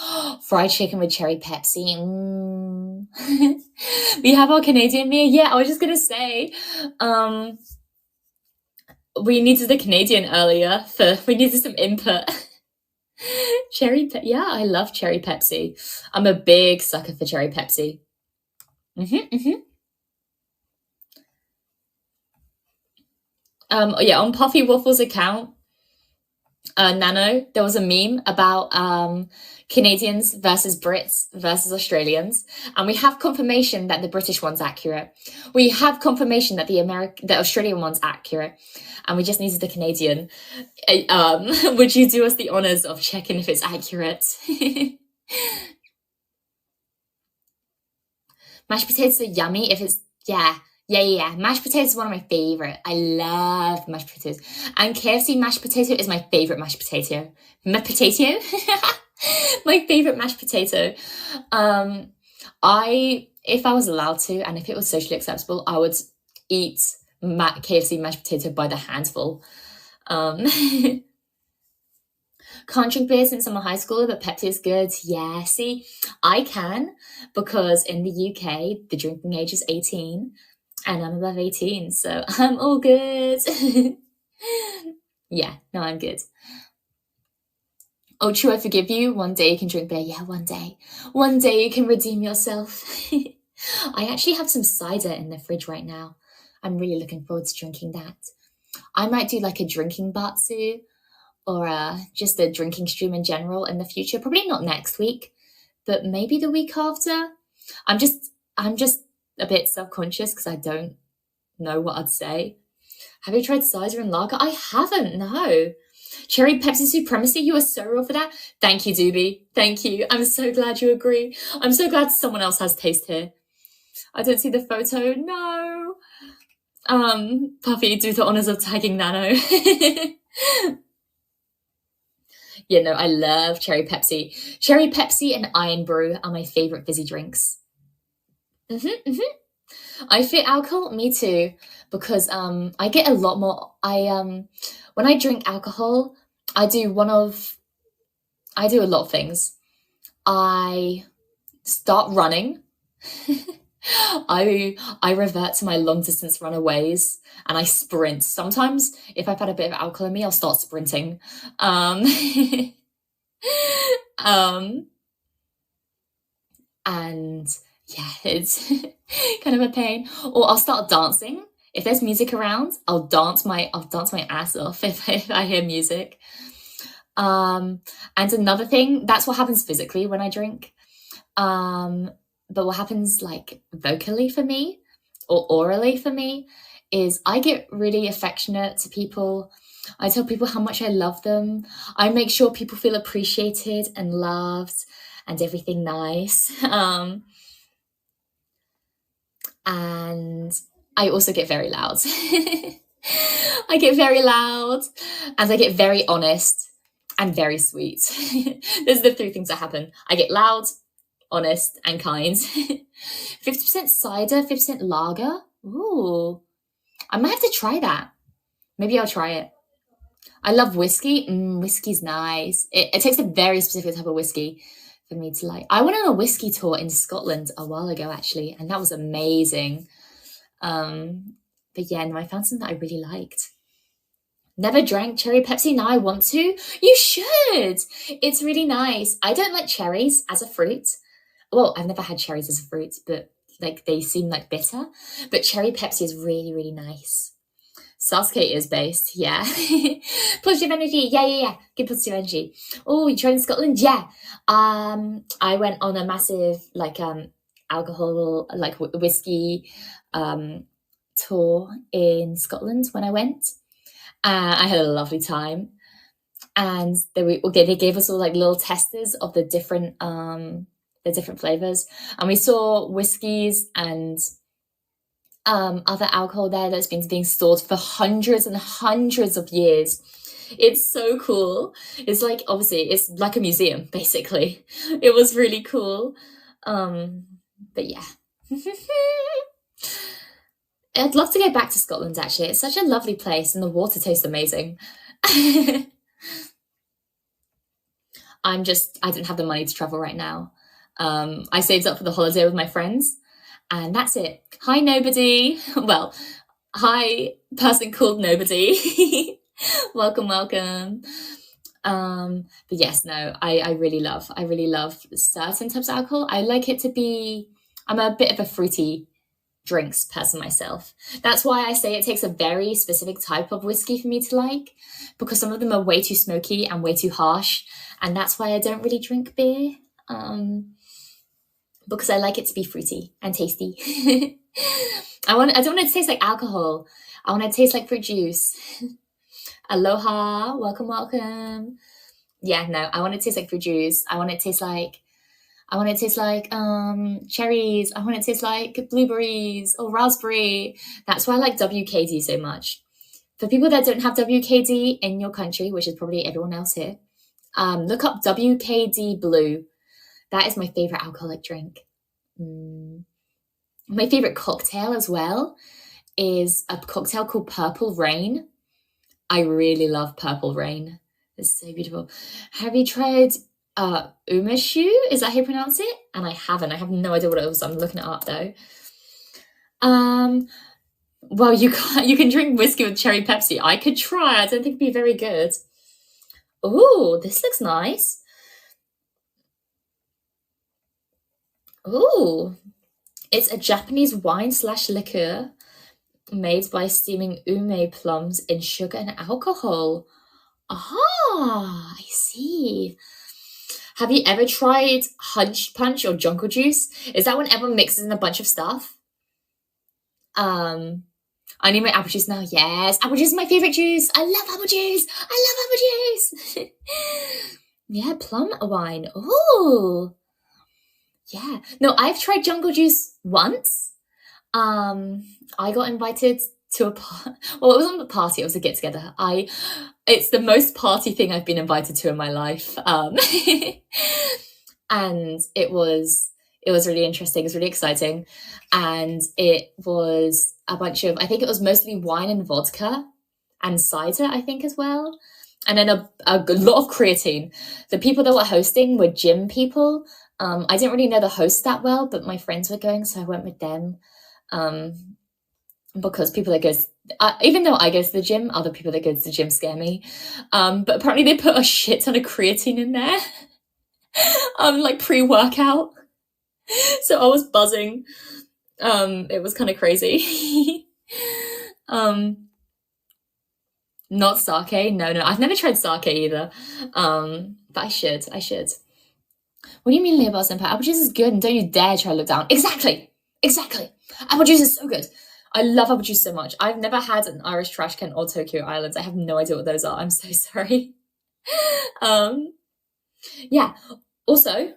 A: Fried chicken with cherry Pepsi. We have our Canadian meal. Yeah, I was just gonna say, we needed the Canadian earlier. We needed some input. Yeah, I love cherry Pepsi. I'm a big sucker for cherry Pepsi. Yeah, on Puffy Waffle's account, Nano, there was a meme about Canadians versus Brits versus Australians, and we have confirmation that the British one's accurate. We have confirmation that the Australian one's accurate, and we just needed the Canadian. Would you do us the honors of checking if it's accurate? Mashed potatoes are yummy if it's yeah. Mashed potatoes is one of my favorite. I love mashed potatoes. And KFC mashed potato is my favorite mashed potato. My favorite mashed potato. If I was allowed to, and if it was socially acceptable, I would eat KFC mashed potato by the handful. Can't drink beer since I'm a high schooler, but Pepsi is good. Yeah, see, I can, because in the UK, the drinking age is 18 and I'm above 18, so I'm all good. Yeah, no, I'm good. Oh, true, I forgive you. One day you can drink beer. Yeah, one day. One day you can redeem yourself. I actually have some cider in the fridge right now. I'm really looking forward to drinking that. I might do like a drinking batsu or just a drinking stream in general in the future. Probably not next week, but maybe the week after. I'm just a bit self-conscious because I don't know what I'd say. Have you tried cider and lager? I haven't, no. Cherry Pepsi Supremacy, you are so real for that. Thank you, Doobie. Thank you. I'm so glad you agree. I'm so glad someone else has taste here. I don't see the photo. No. Puffy, do the honors of tagging Nano. Yeah, no, I love Cherry Pepsi. Cherry Pepsi and Iron Brew are my favorite fizzy drinks. I fit alcohol, me too, because I get a lot more. When I drink alcohol, I do a lot of things. I start running. I revert to my long distance runaways and I sprint. Sometimes if I've had a bit of alcohol in me, I'll start sprinting. And yeah, it's kind of a pain. Or I'll start dancing. If there's music around, I'll dance my ass off if I hear music. And another thing, that's what happens physically when I drink. But what happens like vocally for me or orally for me is I get really affectionate to people. I tell people how much I love them. I make sure people feel appreciated and loved and everything nice. And I also get very loud. I get very loud and I get very honest and very sweet. Those are the three things that happen. I get loud, honest, and kind. 50% cider, 50% lager. Ooh, I might have to try that. Maybe I'll try it. I love whiskey. Whiskey's nice. It takes a very specific type of whiskey for me to like. I went on a whiskey tour in Scotland a while ago, actually, and that was amazing. But yeah, no, I found something that I really liked. Never drank cherry Pepsi. Now I want to. You should. It's really nice. I don't like cherries as a fruit. Well, I've never had cherries as a fruit, but like they seem like bitter. But cherry Pepsi is really, really nice. Sasuke is based, yeah. Positive energy, yeah. Good positive energy. Oh, you tried in Scotland? Yeah. I went on a massive like alcohol, like whiskey tour in Scotland when I went. I had a lovely time, and they gave us all like little testers of the different flavors, and we saw whiskeys and other alcohol there that's been being stored for hundreds and hundreds of years. It's so cool. It's like, obviously, it's like a museum, basically. It was really cool. But yeah. I'd love to go back to Scotland, actually. It's such a lovely place and the water tastes amazing. I don't have the money to travel right now. I saved up for the holiday with my friends and that's it. Hi, nobody. Well, hi, person called nobody. Welcome. But yes, no, I really love certain types of alcohol. I like it to be, I'm a bit of a fruity drinks person myself. That's why I say it takes a very specific type of whiskey for me to like, because some of them are way too smoky and way too harsh, and that's why I don't really drink beer, because I like it to be fruity and tasty. I don't want it to taste like alcohol. I want it to taste like fruit juice. Aloha, welcome. Yeah, no, I want it to taste like fruit juice. I want it to taste like cherries. I want it to taste like blueberries or raspberry. That's why I like WKD so much. For people that don't have WKD in your country, which is probably everyone else here, look up WKD Blue. That is my favorite alcoholic drink. My favorite cocktail as well is a cocktail called Purple Rain. I really love Purple Rain. It's so beautiful. Have you tried umashu? Is that how you pronounce it? And I haven't. I have no idea what it was. I'm looking it up though. Well, you can drink whiskey with cherry Pepsi. I could try. I don't think it'd be very good. Ooh, this looks nice. Ooh, it's a Japanese wine / liqueur made by steaming ume plums in sugar and alcohol. Ah, I see. Have you ever tried Hunch Punch or Jungle Juice? Is that when everyone mixes in a bunch of stuff? I need my apple juice now. Yes, apple juice is my favorite juice. I love apple juice. I love apple juice. Yeah, plum wine. Ooh. Yeah. No, I've tried Jungle Juice once. I got invited to it wasn't a party, it was a get together. It's the most party thing I've been invited to in my life. And it was really interesting. It was really exciting. And it was a bunch of, I think it was mostly wine and vodka and cider, I think, as well. And then a lot of creatine. The people that were hosting were gym people. I didn't really know the host that well, but my friends were going, so I went with them. Because people that go, even though I go to the gym, other people that go to the gym scare me. But apparently they put a shit ton of creatine in there, like pre-workout. So I was buzzing. It was kind of crazy. Not sake. No, I've never tried sake either. But I should. What do you mean, Leobar Senpai? Apple juice is good, and don't you dare try to look down. Exactly. Apple juice is so good. I love apple juice so much. I've never had an Irish trash can or Tokyo Islands. I have no idea what those are. I'm so sorry. Yeah. Also,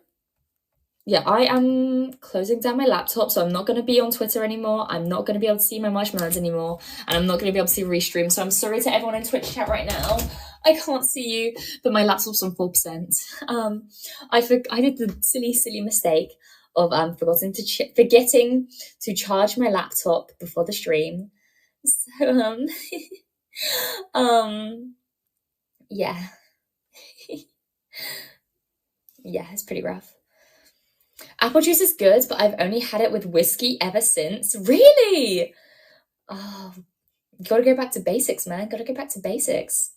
A: yeah, I am closing down my laptop, so I'm not going to be on Twitter anymore. I'm not going to be able to see my marshmallows anymore, and I'm not going to be able to see restream. So I'm sorry to everyone in Twitch chat right now. I can't see you, but my laptop's on 4%. I did the silly mistake of forgetting to charge my laptop before the stream. So yeah. Yeah, it's pretty rough. Apple juice is good, but I've only had it with whiskey ever since. Really? Oh, gotta go back to basics, man. Gotta go back to basics.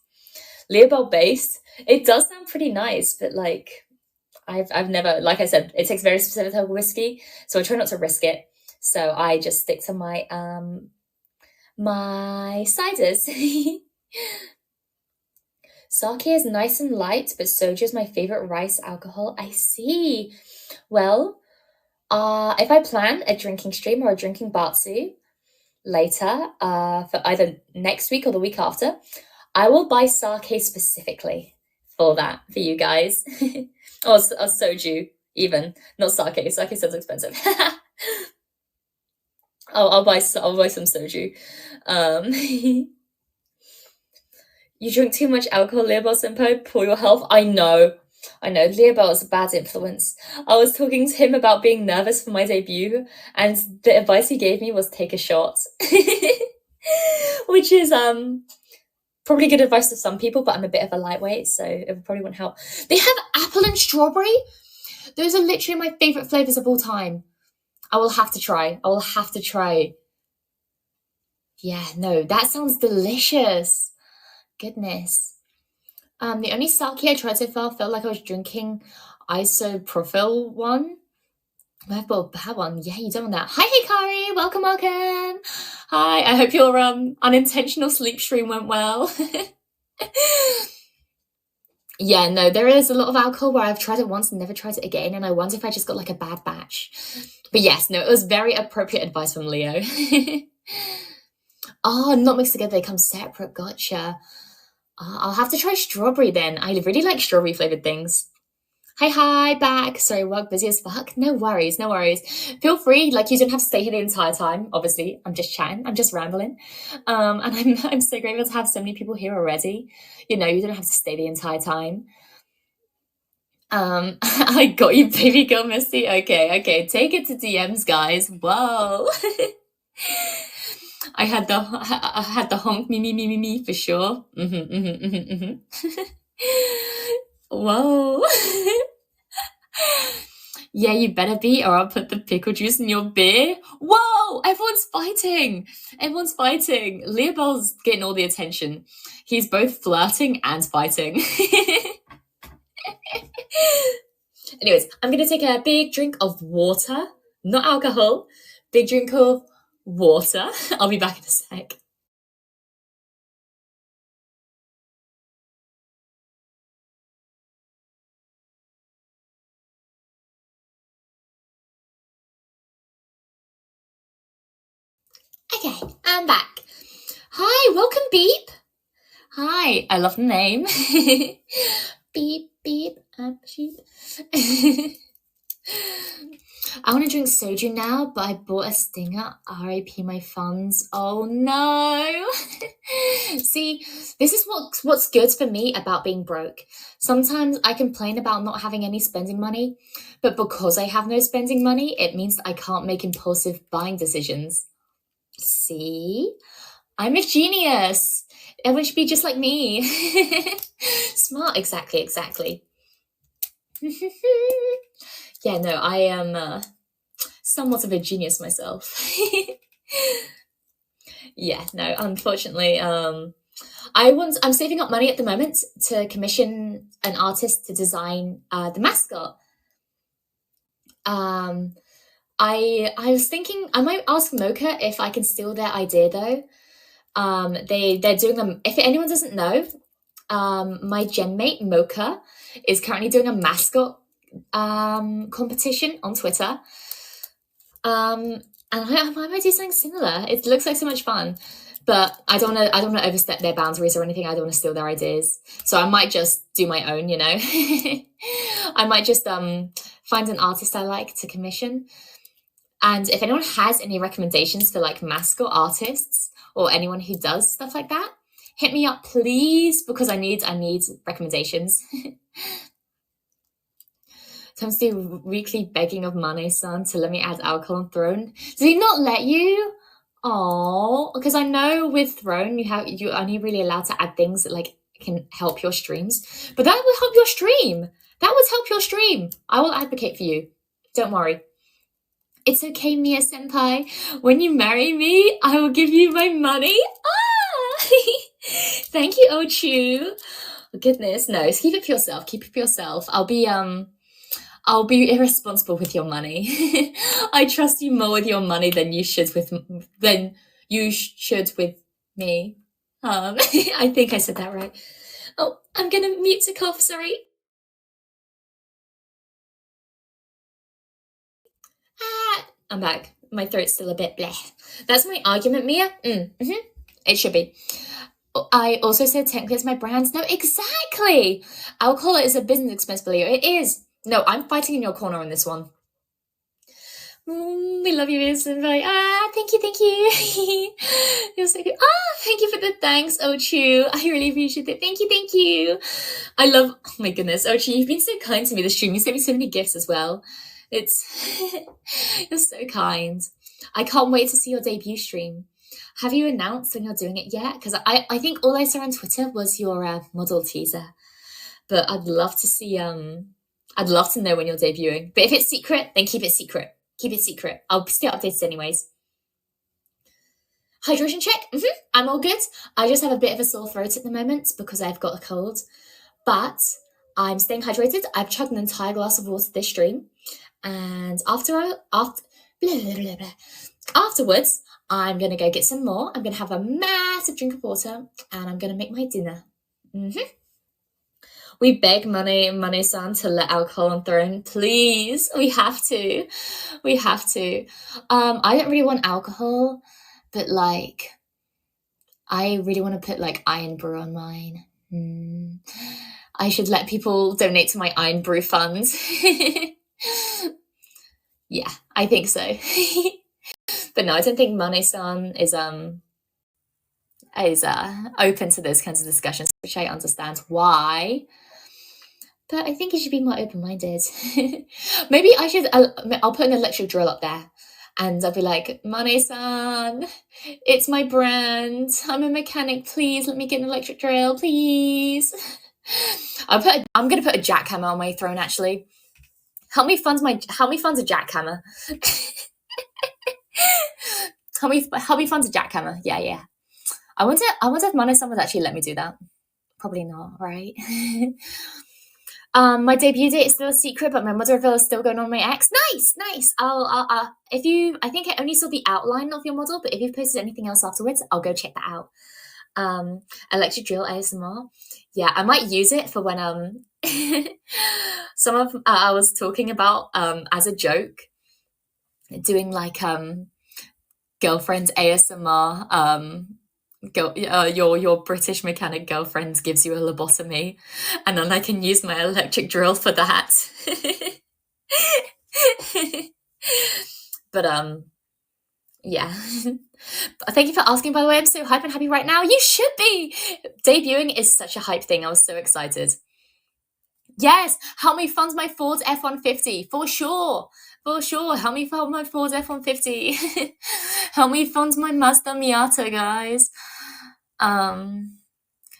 A: Leobel based. It does sound pretty nice, but like I've never, like I said, it takes very specific type of whiskey, so I try not to risk it. So I just stick to my my ciders. Sake is nice and light, but soju is my favorite rice alcohol. I see. Well, if I plan a drinking stream or a drinking batsu later, for either next week or the week after, I will buy sake specifically for that, for you guys. or soju, even. Not sake. Sake sounds expensive. I'll buy some soju. You drink too much alcohol, Leobel Senpai, poor your health. I know. Leobel is a bad influence. I was talking to him about being nervous for my debut, and the advice he gave me was take a shot. Which is probably good advice to some people, but I'm a bit of a lightweight, so it probably wouldn't help. They have apple and strawberry. Those are literally my favorite flavors of all time. I will have to try. Yeah, no, that sounds delicious. Goodness. The only sake I tried so far felt like I was drinking isopropyl one. I've got a bad one. Yeah, you don't want that. Hi, Hikari. Welcome. Hi. I hope your unintentional sleep stream went well. Yeah, no, there is a lot of alcohol where I've tried it once and never tried it again, and I wonder if I just got like a bad batch. But yes, no, it was very appropriate advice from Leo. Oh, not mixed together, they come separate. Gotcha. I'll have to try strawberry then. I really like strawberry flavored things. Hi, back. Sorry, work busy as fuck. No worries. Feel free, like you don't have to stay here the entire time. Obviously, I'm just chatting. I'm just rambling. And I'm so grateful to have so many people here already. You know, you don't have to stay the entire time. I got you, baby girl Misty. Okay. Take it to DMs, guys. Whoa. I had the honk me for sure. Whoa. Yeah, you better be, or I'll put the pickle juice in your beer. Whoa! Everyone's fighting. Everyone's fighting. Leobel's getting all the attention. He's both flirting and fighting. Anyways, I'm going to take a big drink of water, not alcohol. Big drink of water. I'll be back in a sec. Okay, I'm back. Hi, welcome, Beep. Hi, I love the name. Beep, beep, I'm sheep. I want to drink soju now, but I bought a stinger. RIP my funds. Oh no. See, this is what's good for me about being broke. Sometimes I complain about not having any spending money, but because I have no spending money, it means that I can't make impulsive buying decisions. See? I'm a genius. Everyone should be just like me. Smart, exactly. Yeah, no, I am somewhat of a genius myself. Yeah, no, unfortunately, I'm saving up money at the moment to commission an artist to design the mascot. I was thinking I might ask Mocha if I can steal their idea though. They're doing if anyone doesn't know, my gen mate Mocha is currently doing a mascot competition on Twitter. And I might do something similar. It looks like so much fun, but I don't want to overstep their boundaries or anything. I don't want to steal their ideas, so I might just do my own. I might just find an artist I like to commission. And if anyone has any recommendations for like mascot artists or anyone who does stuff like that, hit me up, please, because I need recommendations. Time to do weekly begging of Mane-san to let me add alcohol on Throne. Does he not let you? Oh, because I know with Throne you only really allowed to add things that like can help your streams. But that would help your stream. That would help your stream. I will advocate for you. Don't worry. It's okay, Mia-senpai. When you marry me, I will give you my money. Ah! Thank you, Ochu. Oh, goodness, no. Keep it for yourself. Keep it for yourself. I'll be irresponsible with your money. I trust you more with your money than you should with me. I think I said that right. Oh, I'm gonna mute to cough. Sorry. I'm back. My throat's still a bit bleh. That's my argument, Mia. It should be. I also said technically it's my brand. No, exactly. Alcohol is a business expense, Leo. It is. No, I'm fighting in your corner on this one. We love you, Mia-senpai. Thank you. You're so good. Thank you for the thanks, Ochu. I really appreciate it. Thank you. Oh my goodness, Ochu, you've been so kind to me this stream. You sent me so many gifts as well. You're so kind. I can't wait to see your debut stream. Have you announced when you're doing it yet? Because I think all I saw on Twitter was your model teaser. But I'd love to see, I'd love to know when you're debuting. But if it's secret, then keep it secret. Keep it secret. I'll stay updated anyways. Hydration check. I'm all good. I just have a bit of a sore throat at the moment because I've got a cold. But I'm staying hydrated. I've chugged an entire glass of water this stream. And afterwards, I'm going to go get some more. I'm going to have a massive drink of water. And I'm going to make my dinner. We beg Mane-san to let alcohol on Throne. Please. We have to. I don't really want alcohol, but like, I really want to put like Iron Brew on mine. I should let people donate to my Iron Brew fund. Yeah, I think so. But no, I don't think Mane-san is open to those kinds of discussions, which I understand why. But I think you should be more open-minded. Maybe I'll put an electric drill up there and I'll be like, Mane-san, it's my brand. I'm a mechanic. Please let me get an electric drill, please. I'm gonna put a jackhammer on my throne. Actually, help me fund a jackhammer. help me fund a jackhammer. Yeah. I wonder if Mono-san would actually let me do that. Probably not, right? My debut date is still a secret, but my mother reveal is still going on my ex. Nice. I'll if you, I think I only saw the outline of your model, but if you've posted anything else afterwards, I'll go check that out. Electric drill ASMR. Yeah, I might use it for when some of I was talking about as a joke, doing like girlfriend's ASMR. Your British mechanic girlfriend gives you a lobotomy, and then I can use my electric drill for that. But yeah. Thank you for asking, by the way. I'm so hype and happy right now. You should be. Debuting is such a hype thing. I was so excited. Yes, help me fund my Ford F-150 for sure. Help me fund my Ford F-150. Help me fund my Mazda Miata, guys.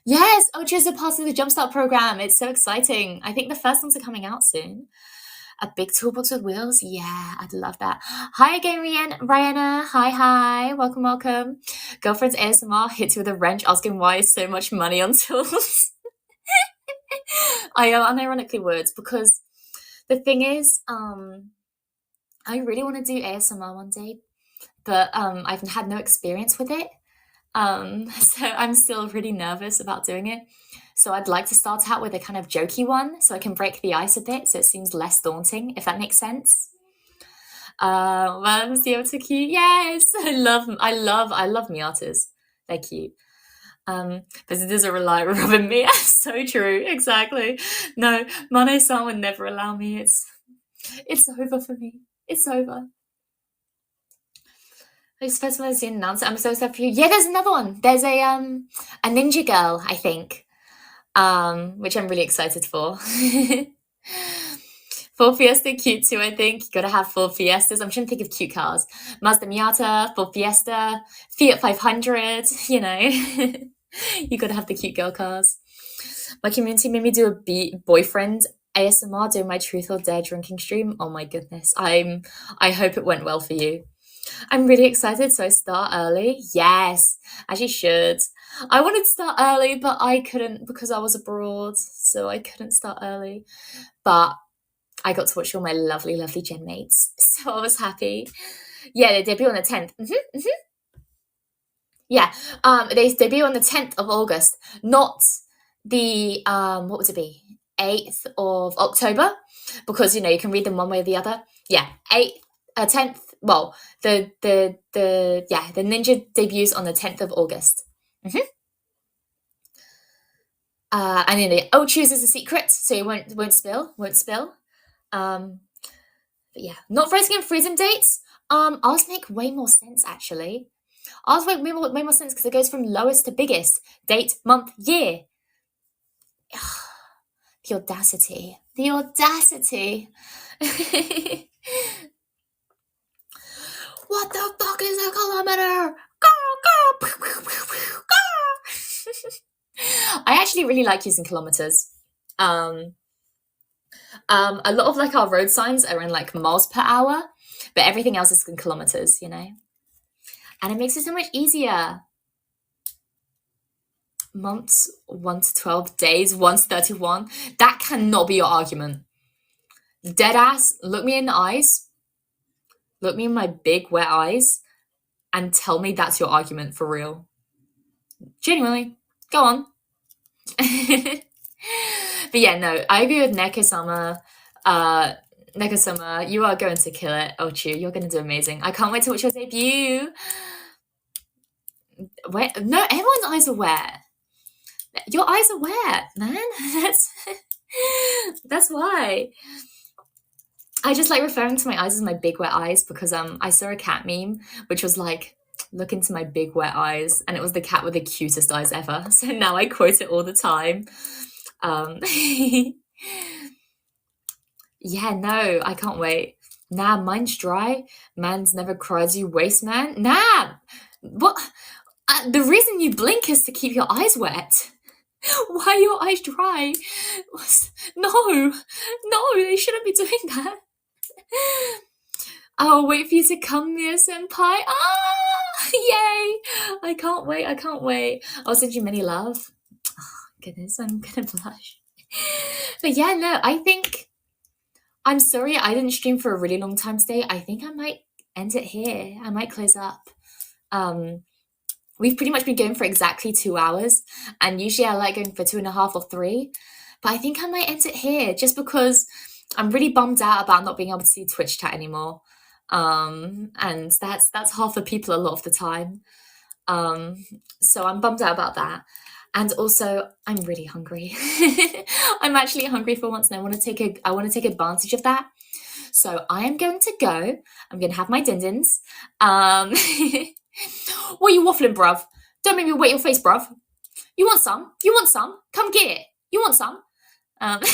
A: Yes, Ocho's a part of the Jumpstart program. It's so exciting. I think the first ones are coming out soon. A big toolbox with wheels? Yeah, I'd love that. Hi again, Rihanna. Hi. Welcome. Girlfriend's ASMR hits you with a wrench asking why is so much money on tools. I unironically would, because the thing is, I really want to do ASMR one day, but I've had no experience with it. So I'm still really nervous about doing it. So I'd like to start out with a kind of jokey one so I can break the ice a bit so it seems less daunting, if that makes sense. Well, so cute. Yes, I love Miatas. They're cute. Visitors are reliant Robin me. So true, exactly. No, Mono-san would never allow me. It's over for me. It's over. I specialize in announccer. I'm so sad for you. Yeah, there's another one. There's a ninja girl, I think, which I'm really excited for. Ford Fiesta cute too, I think. You gotta have Ford Fiestas. I'm trying to think of cute cars. Mazda Miata, Ford Fiesta, Fiat 500, you know. You gotta have the cute girl cars. My community made me do a boyfriend ASMR doing my truth or dare drinking stream. Oh my goodness. I hope it went well for you. I'm really excited, so I start early. Yes, as you should. I wanted to start early, but I couldn't because I was abroad, so I couldn't start early. But I got to watch all my lovely gen mates, so I was happy. Yeah, they debut on the 10th. Yeah, they debut on the 10th of August, not the, what would it be? 8th of October, because, you know, you can read them one way or the other. Yeah, 10th, well, the ninja debuts on the 10th of August. And then the Ocho's is a secret, so you won't spill. But yeah, not voting in freedom dates. Ours make way more sense, actually. Ours make way more sense because it goes from lowest to biggest. Date, month, year. The audacity. What the fuck is a kilometer? Go! I actually really like using kilometers. A lot of like our road signs are in like miles per hour, but everything else is in kilometers, you know? And it makes it so much easier. Months, 1 to 12 days, 1 to 31. That cannot be your argument. Dead ass, look me in the eyes. Look me in my big wet eyes and tell me that's your argument for real. Genuinely. Go on. But yeah, no, I agree with Nekasama. Nekasama, you are going to kill it. Ochu, you're going to do amazing. I can't wait to watch your debut. Wait, no, everyone's eyes are wet. Your eyes are wet, man. That's why. I just like referring to my eyes as my big wet eyes because I saw a cat meme which was like, look into my big wet eyes, and it was the cat with the cutest eyes ever. So now I quote it all the time. Yeah, no, I can't wait. Nah, mine's dry. Man's never cries, you waste man. Nah, what? The reason you blink is to keep your eyes wet. Why are your eyes dry? No, they shouldn't be doing that. I'll wait for you to come, Mia Senpai. Ah, yay! I can't wait. I'll send you many love. Oh, goodness, I'm gonna blush. But yeah, no, I think I'm sorry I didn't stream for a really long time today. I think I might end it here. I might close up. We've pretty much been going for exactly 2 hours, and usually I like going for 2.5 or 3. But I think I might end it here just because I'm really bummed out about not being able to see Twitch chat anymore. And that's half the people a lot of the time. So I'm bummed out about that. And also, I'm really hungry. I'm actually hungry for once, and I want to take advantage of that. So I am going to go. I'm going to have my din-dins. What are you waffling, bruv? Don't make me wet your face, bruv. You want some? Come get it. You want some? But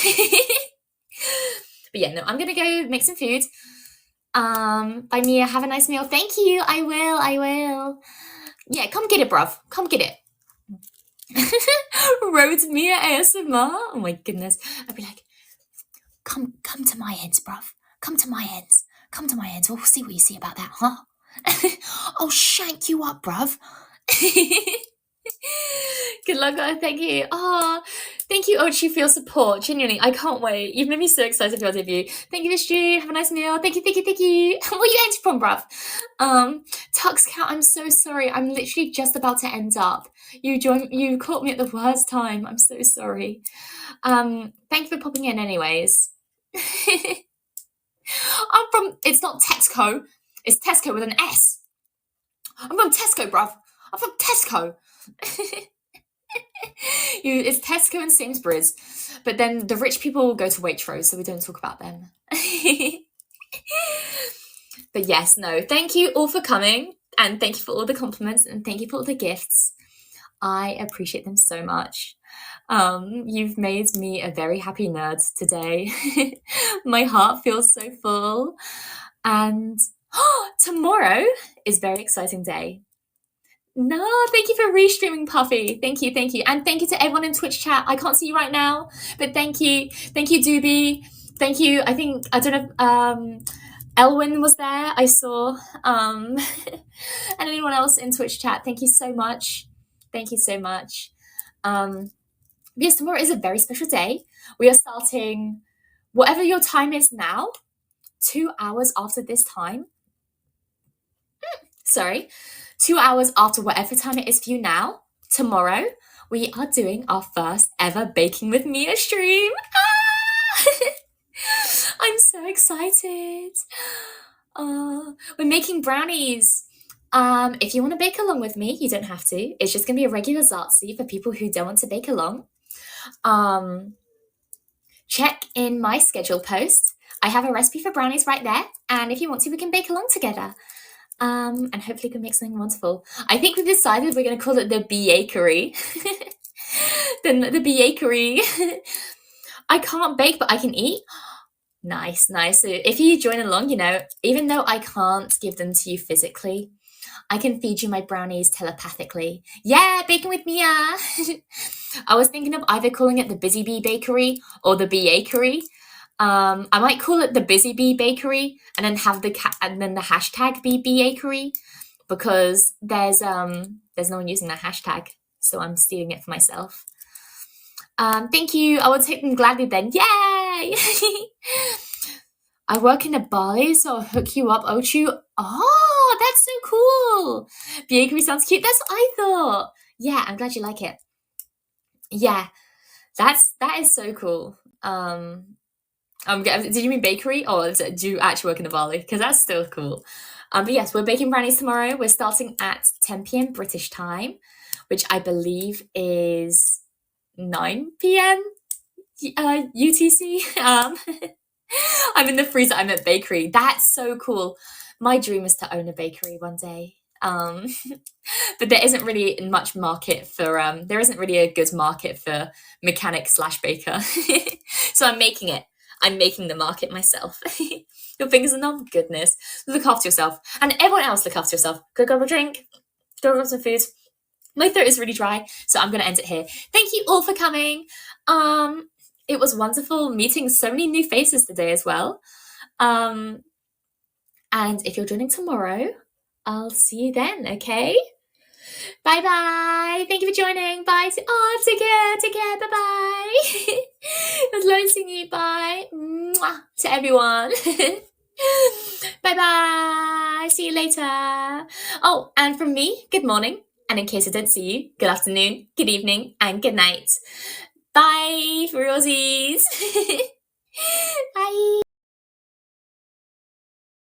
A: yeah, no, I'm going to go make some food. Bye, Mia. Have a nice meal. Thank you. I will. Yeah, come get it, bruv. Come get it. Rhodes Mia ASMR. Oh my goodness. I'd be like, come to my ends, bruv. Come to my ends. We'll see what you see about that, huh? I'll shank you up, bruv. Good luck, thank you. Oh, thank you, Ochi, for your support. Genuinely, I can't wait. You've made me so excited for your debut. Thank you, Vishnu. Have a nice meal. Thank you. What are you ending from, bruv? Tux Cat, I'm so sorry. I'm literally just about to end up. You caught me at the worst time. I'm so sorry. Thank you for popping in anyways. It's not Texco. It's Tesco with an S. I'm from Tesco, bruv. I'm from Tesco. It's Tesco and Sainsbury's. But then the rich people go to Waitrose, so we don't talk about them. But yes, no. Thank you all for coming. And thank you for all the compliments. And thank you for all the gifts. I appreciate them so much. You've made me a very happy nerd today. My heart feels so full. And tomorrow is a very exciting day. No, thank you for restreaming, Puffy. Thank you. And thank you to everyone in Twitch chat. I can't see you right now, but thank you. Thank you, Doobie. Thank you. I don't know if Elwin was there. I saw. And anyone else in Twitch chat, thank you so much. Yes, tomorrow is a very special day. We are starting, whatever your time is now, 2 hours after this time. 2 hours after whatever time it is for you now, tomorrow, we are doing our first ever Baking with Mia stream. I'm so excited. We're making brownies. If you want to bake along with me, you don't have to. It's just going to be a regular Zartzi for people who don't want to bake along. Check in my schedule post. I have a recipe for brownies right there. And if you want to, we can bake along together. And hopefully we can make something wonderful. I think we've decided we're going to call it the Bakery. Then the Bakery. I can't bake, but I can eat. Nice. So if you join along, even though I can't give them to you physically, I can feed you my brownies telepathically. Yeah, Baking with Mia. I was thinking of either calling it the Busy Bee Bakery or the Bakery. I might call it the Busy Bee Bakery and then have the hashtag be Bakery, because there's no one using that hashtag, so I'm stealing it for myself. Thank you. I will take them gladly then. Yay! I work in a Bali, so I'll hook you up, Ochu. Oh, that's so cool. Bakery sounds cute. That's what I thought. Yeah, I'm glad you like it. Yeah, that is so cool. Did you mean bakery, or do you actually work in a Bali? Because that's still cool. But yes, we're baking brownies tomorrow. We're starting at 10 p.m. British time, which I believe is 9 p.m. UTC. I'm in the freezer. I'm at bakery. That's so cool. My dream is to own a bakery one day. But there isn't really much market for. There isn't really a good market for mechanic/baker. So I'm making it. I'm making the market myself. Your fingers are numb. Goodness. Look after yourself. And everyone else, look after yourself. Go grab a drink. Go grab some food. My throat is really dry, so I'm going to end it here. Thank you all for coming. It was wonderful meeting so many new faces today as well. And if you're joining tomorrow, I'll see you then, okay? Bye-bye. Thank you for joining. Bye. Oh, take care. Take care. Bye-bye. It was lovely seeing you. Bye. Mwah, to everyone. Bye-bye. See you later. Oh, and from me, good morning. And in case I didn't see you, good afternoon, good evening, and good night. Bye, for Rosies. Bye.